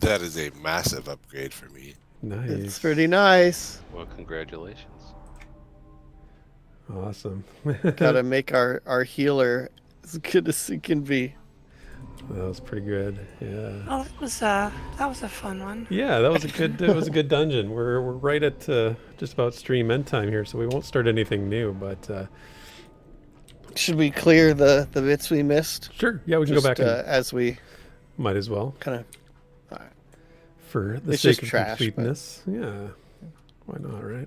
That is a massive upgrade for me. Nice. It's pretty nice. Well, congratulations. Awesome. Gotta make our healer as good as he can be. That was pretty good. Yeah. Oh, that was a fun one. Yeah, that was a good. It was a good dungeon. We're right at just about stream end time here, so we won't start anything new. But Should we clear the bits we missed? sure, yeah, we can Just, go back and as we might as well kind of. for the It's sake just of trash, but- completeness. Yeah, why not, right?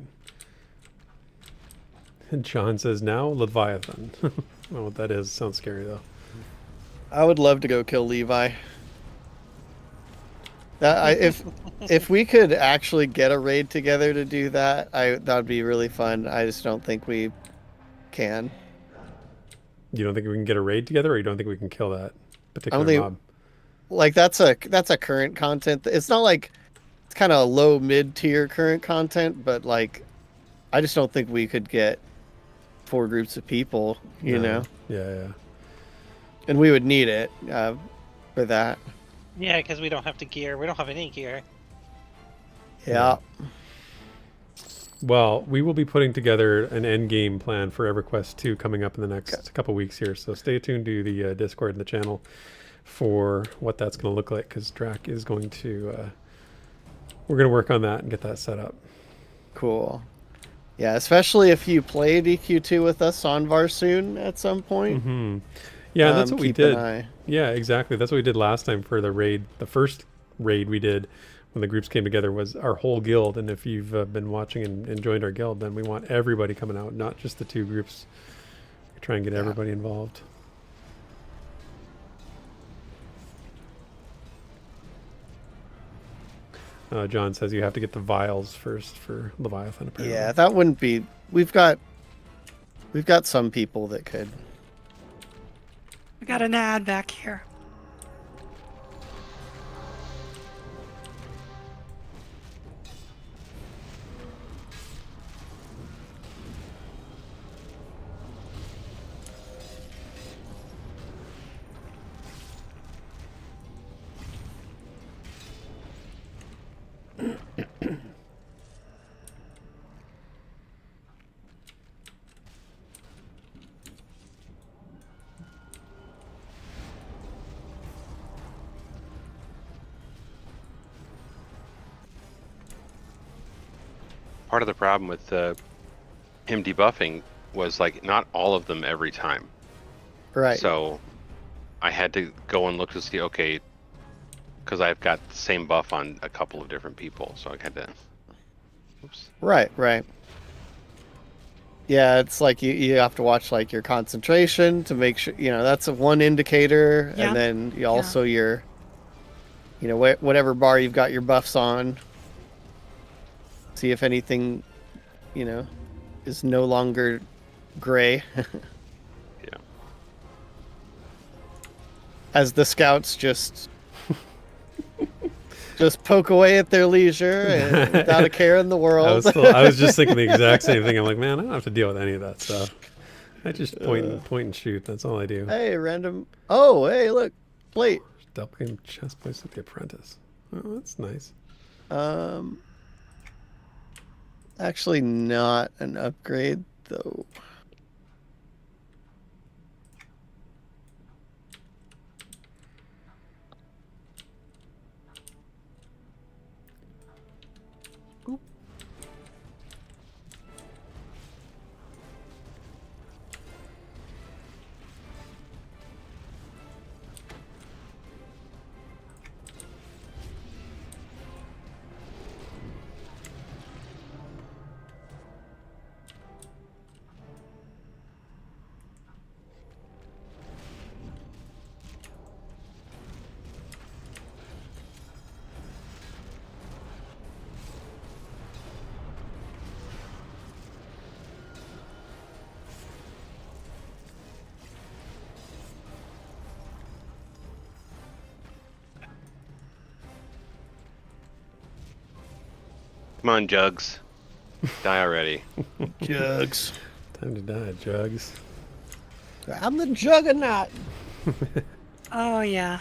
And John says now Leviathan. I don't know what that is. Sounds scary though. I would love to go kill Levi. If we could actually get a raid together to do that, that'd be really fun. I just don't think we can. You don't think we can get a raid together, or you don't think we can kill that particular think- mob? Like that's a current content. It's not like it's kind of low mid tier current content, but like I just don't think we could get 4 groups of people, you know, Yeah. and we would need it for that. Yeah, because we don't have the gear. We don't have any gear. Yeah. Well, we will be putting together an end game plan for EverQuest 2 coming up in the next couple weeks here. So stay tuned to the Discord and the channel for what that's going to look like, because Drac is going to... we're going to work on that and get that set up. Cool. Yeah, especially if you play DQ2 with us on Varsoon at some point. Mm-hmm. Yeah, that's what we keep an did. eye. Yeah, exactly. That's what we did last time for the raid. The first raid we did when the groups came together was our whole guild. And if you've been watching and joined our guild, then we want everybody coming out, not just the 2 groups. Try and get everybody involved. John says you have to get the vials first for Leviathan, apparently. Yeah, that wouldn't be. We've got some people that could. We got an ad back here. Part of the problem with him debuffing was like not all of them every time. Right. So I had to go and look to see, okay, because I've got the same buff on a couple of different people, so I had to. Oops. Right. Yeah, it's like you have to watch like your concentration to make sure, that's one indicator, Yeah. and then you also your, whatever bar you've got your buffs on. See if anything, is no longer gray. Yeah. As the scouts just poke away at their leisure and without a care in the world. I was just thinking the exact same thing. I'm like, man, I don't have to deal with any of that stuff. I just point and shoot. That's all I do. Hey, random. Oh, hey, look, plate. Double game chest place with the apprentice. Oh, that's nice. Actually, not an upgrade though. Come on, Jugs. Die already. Jugs. Time to die, Jugs. I'm the juggernaut. Oh, yeah.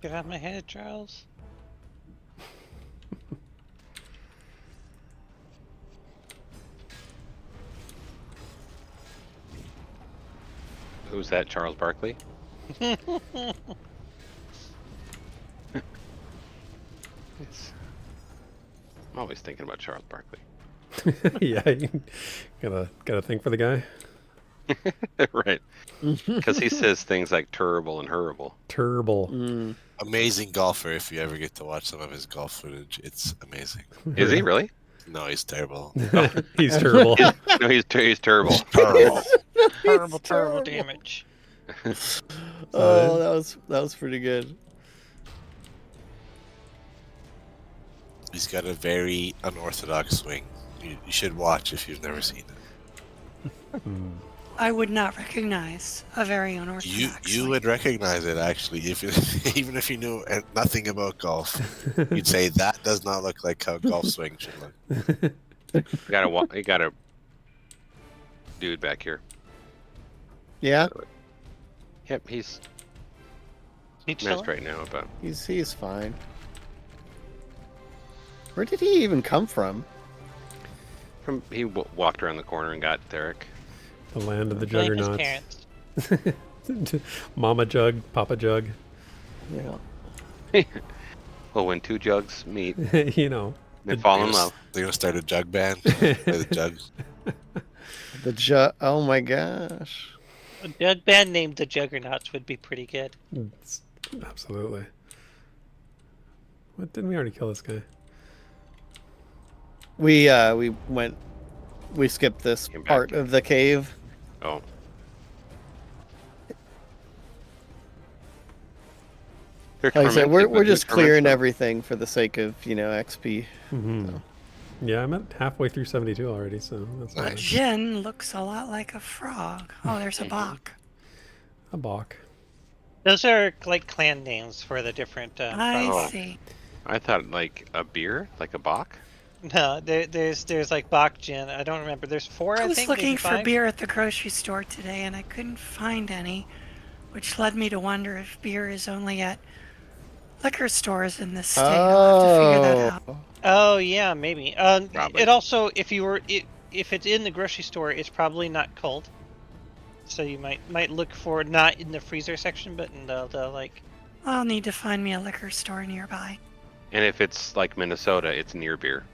Get out of my head, Charles. Who's that, Charles Barkley? I'm always thinking about Charles Barkley. Yeah, you gotta think for the guy. Right. Because he says things like terrible and horrible. Terrible. Amazing golfer. If you ever get to watch some of his golf footage, it's amazing. Is he really? No, he's terrible. He's terrible. No, he's terrible. Terrible. Terrible damage. Oh, that was pretty good. He's got a very unorthodox swing. You should watch if you've never seen it. I would not recognize a very unorthodox. You would recognize it actually, even if you knew nothing about golf. You'd say that does not look like how golf swing should look. You got a dude back here. Yeah, Yep, he's Each messed other? right now, but he's fine. Where did he even come from? he walked around the corner and got Therek. The land of the Blame his juggernauts. parents. Mama Jug, Papa Jug. Yeah. Well, when two jugs meet, You know. they fall in love. They're gonna start a jug band. Play the jugs. The jug. Oh my gosh. A jug band named the Juggernauts would be pretty good. Absolutely. What, didn't we already kill this guy? We skipped this Came back. part of the cave. Oh, Like I said, we're just clearing everything. everything for the sake of XP. So. Yeah, I'm at halfway through 72 already, so that's Nice. nice. Jin looks a lot like a frog. Oh, there's a bok. A balk. Those are like clan names for the different. I Oh. see. I thought like a beer, like a bock. No, there's like Bach Gin. I don't remember. There's four. I I was think. looking maybe for five? beer at the grocery store today and I couldn't find any, which led me to wonder if beer is only at liquor stores in this state. I'll have to figure that out. Oh yeah, maybe. Probably. It also, if it's in the grocery store, it's probably not cold. So you might look for not in the freezer section, but in the like. I'll need to find me a liquor store nearby. And if it's like Minnesota, it's near beer,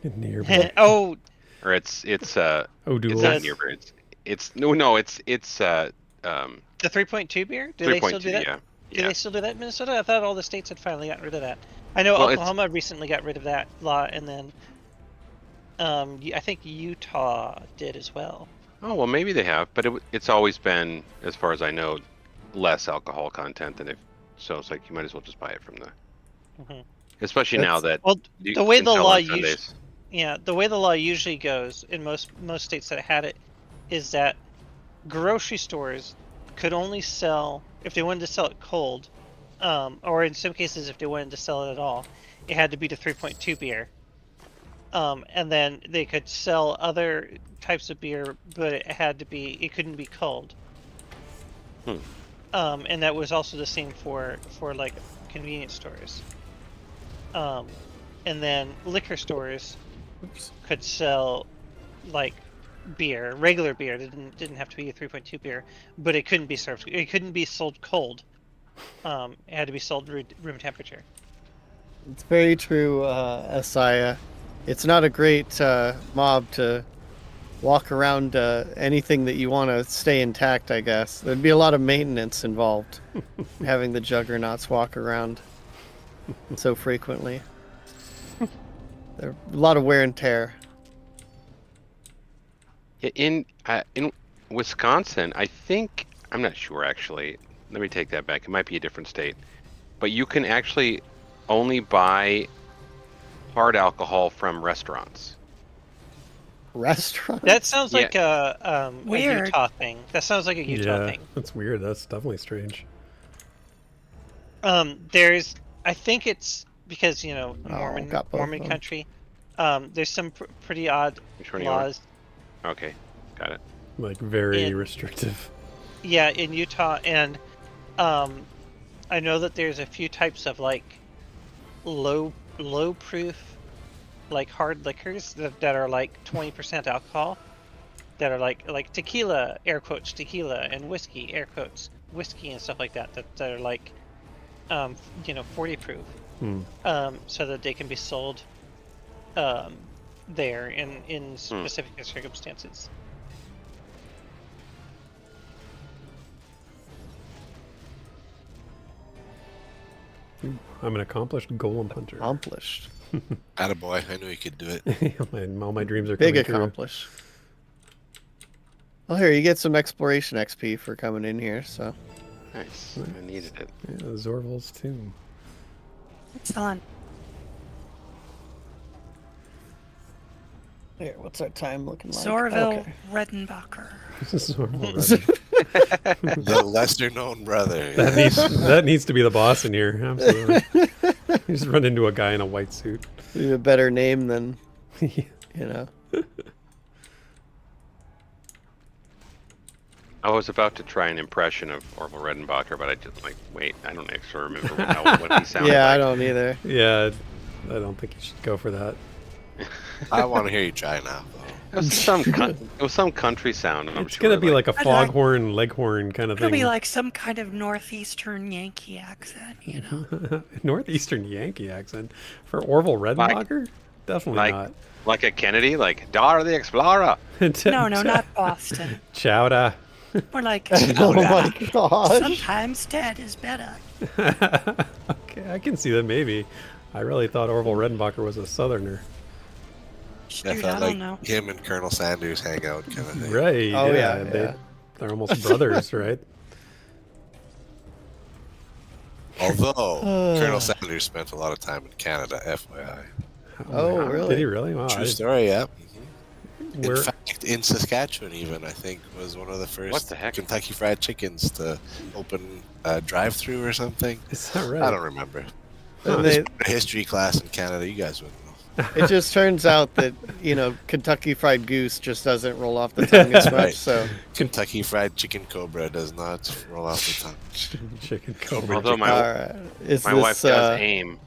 Nearby. Oh, or it's Oh, it's duel. not near beer. It's the 3.2 beer. Do they still 3.2. do that? Yeah, Do yeah. they still do that in Minnesota? I thought all the states had finally gotten rid of that. I know Well, it's- Oklahoma recently got rid of that law, and then I think Utah did as well. Oh well, maybe they have, but it's always been, as far as I know, less alcohol content than if. So it's like you might as well just buy it from the. Mhm. Especially now that Well, you the way can the sell law on usually, Sundays. yeah, the way the law usually goes in most states that had it, is that grocery stores could only sell if they wanted to sell it cold, or in some cases if they wanted to sell it at all, it had to be the 3.2 beer. And then they could sell other types of beer, but it couldn't be cold. And that was also the same for like convenience stores. And then liquor stores could sell like beer, regular beer. It didn't have to be a 3.2 beer, but it couldn't be served. It couldn't be sold cold. It had to be sold room temperature. It's very true, Asaya. It's not a great mob to walk around anything that you want to stay intact, I guess. There'd be a lot of maintenance involved having the juggernauts walk around so frequently. There a lot of wear and tear. In Wisconsin, I think, I'm not sure actually. Let me take that back. It might be a different state, but you can actually only buy hard alcohol from restaurants. restaurant. That sounds like a Weird. Utah thing. That sounds like a Utah thing. That's weird. That's definitely strange. There's, I think it's because got both Mormon of them. country. There's some pretty odd Which one are you on? laws. Okay, got it. Like very In- restrictive. Yeah, in Utah, and I know that there's a few types of like low proof, like hard liquors that are like 20% alcohol, that are like tequila, air quotes tequila, and whiskey, air quotes whiskey, and stuff like that that are like 40 proof, so that they can be sold there in specific circumstances. I'm an accomplished golem hunter. Accomplished. Attaboy, I knew you could do it. All my dreams are Big coming true. accomplish. Well, here, you get some exploration XP for coming in here, so. Nice. I needed it. Yeah, Zorvel's tomb. Excellent. Here, what's our time looking like? Zorville Okay. Redenbacher. Zorvel. The lesser known brother. That needs to be the boss in here. Absolutely. You just run into a guy in a white suit. Need a better name than, you know. I was about to try an impression of Orville Redenbacher, but I just wait, I don't actually remember what he sounded Yeah, like. I don't either. Yeah, I don't think you should go for that. I want to hear you try now. It was some country sound. I'm It's sure. gonna be like a I'd like- foghorn, leghorn kind of It'll thing. be like some kind of northeastern Yankee accent, you know. Northeastern Yankee accent for Orville Redenbacher? Definitely not. like a Kennedy, like Dar the Explorer. No, not Boston. Chowda. More like, Oh my gosh. sometimes dead is better. Okay, I can see that maybe. I really thought Orville Redenbacher was a southerner. I Dude, thought I like don't know. him and Colonel Sanders hang out kind of thing. Right. Oh, yeah. yeah. They're almost brothers, right? Although Colonel Sanders spent a lot of time in Canada, FYI. Oh, wow. really? Did he really? Wow. True story, yeah. In Where- fact, in Saskatchewan, even I think was one of the first What the heck? Kentucky Fried Chickens to open a drive-through or something. Is that right? I don't remember. And they, A history class in Canada, you guys wouldn't know. it just turns out that, Kentucky Fried Goose just doesn't roll off the tongue as much, Right. so. Kentucky Fried Chicken Cobra does not roll off the tongue. Chicken cobra. Although All right. Is my this, wife does aim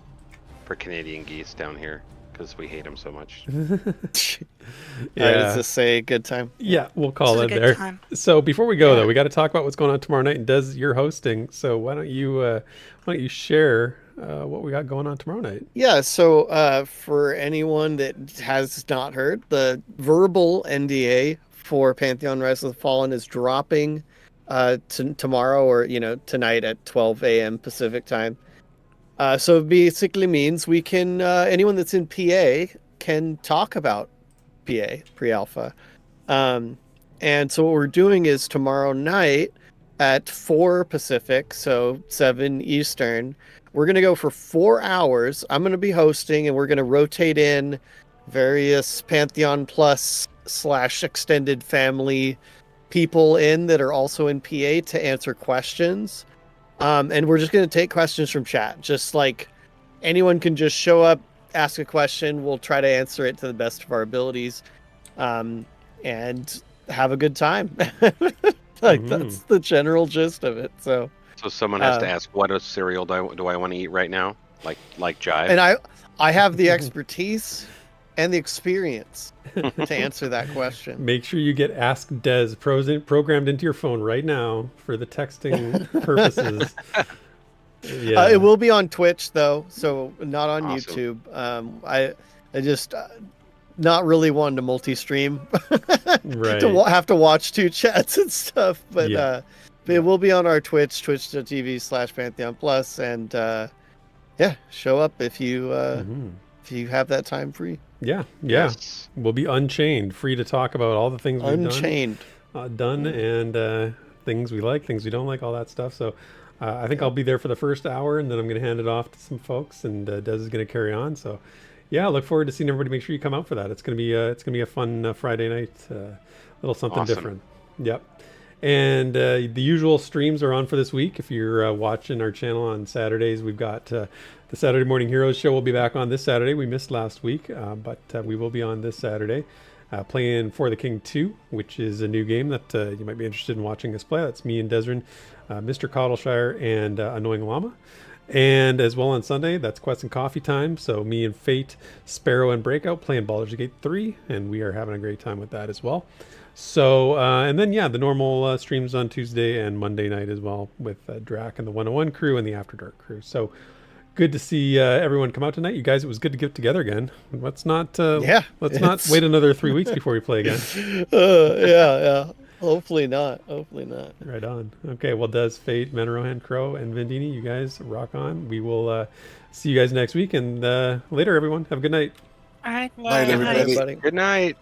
for Canadian geese down here because we hate them so much. all right, Yeah. does this say good time? Yeah, we'll call This is it a good there. time. So before we go, though, we got to talk about what's going on tomorrow night. And Des, you're hosting, so why don't you share what we got going on tomorrow night? Yeah, so for anyone that has not heard, the verbal NDA for Pantheon Rise of the Fallen is dropping tomorrow or tonight at 12 a.m. Pacific time. So it basically means we can anyone that's in PA can talk about PA pre-alpha. And so what we're doing is tomorrow night at 4 Pacific, so 7 Eastern, we're going to go for 4 hours. I'm going to be hosting, and we're going to rotate in various PantheonPlus / extended family people in that are also in PA to answer questions. And we're just going to take questions from chat. Just like anyone can just show up, ask a question. We'll try to answer it to the best of our abilities, and have a good time. That's the general gist of it. So someone has to ask, what a cereal do I want to eat right now? Like Jive. And I have the expertise and the experience to answer that question. Make sure you get Ask Des programmed into your phone right now for the texting purposes. Yeah. It will be on Twitch though, so not on Awesome. YouTube. I just not really one to multi-stream Right. to have to watch 2 chats and stuff, but Yeah. it will be on our Twitch, twitch.tv/PantheonPlus, and show up if you have that time free. Yeah. Yes. We'll be unchained, free to talk about all the things we've Unchained. done and things we like, things we don't like, all that stuff. So I think I'll be there for the first hour, and then I'm going to hand it off to some folks, and Des is going to carry on. So yeah, I look forward to seeing everybody. Make sure you come out for that. It's gonna be a fun Friday night, little something Awesome. different. Yep. And the usual streams are on for this week. If you're watching our channel on Saturdays, we've got the Saturday Morning Heroes show. Will be back on this Saturday. We missed last week, but we will be on this Saturday. Playing For the King 2, which is a new game that you might be interested in watching us play. That's me and Desryn, Mr. Coddleshire, and Annoying Llama. And as well on Sunday, that's Quest and Coffee time. So me and Fate, Sparoh, and Breakout playing Baldur's Gate 3, and we are having a great time with that as well. So, and then, yeah, the normal streams on Tuesday and Monday night as well with Drac and the 101 crew and the After Dark crew. So good to see everyone come out tonight. You guys, it was good to get together again. Let's not wait another 3 weeks before we play again. Yeah. Hopefully not. Right on. Okay, well, Des, Fate, Rohan, Crow, and Vindini, you guys rock on. We will see you guys next week, and later, everyone. Have a good night. All right. Night, everybody. Everybody. Good night.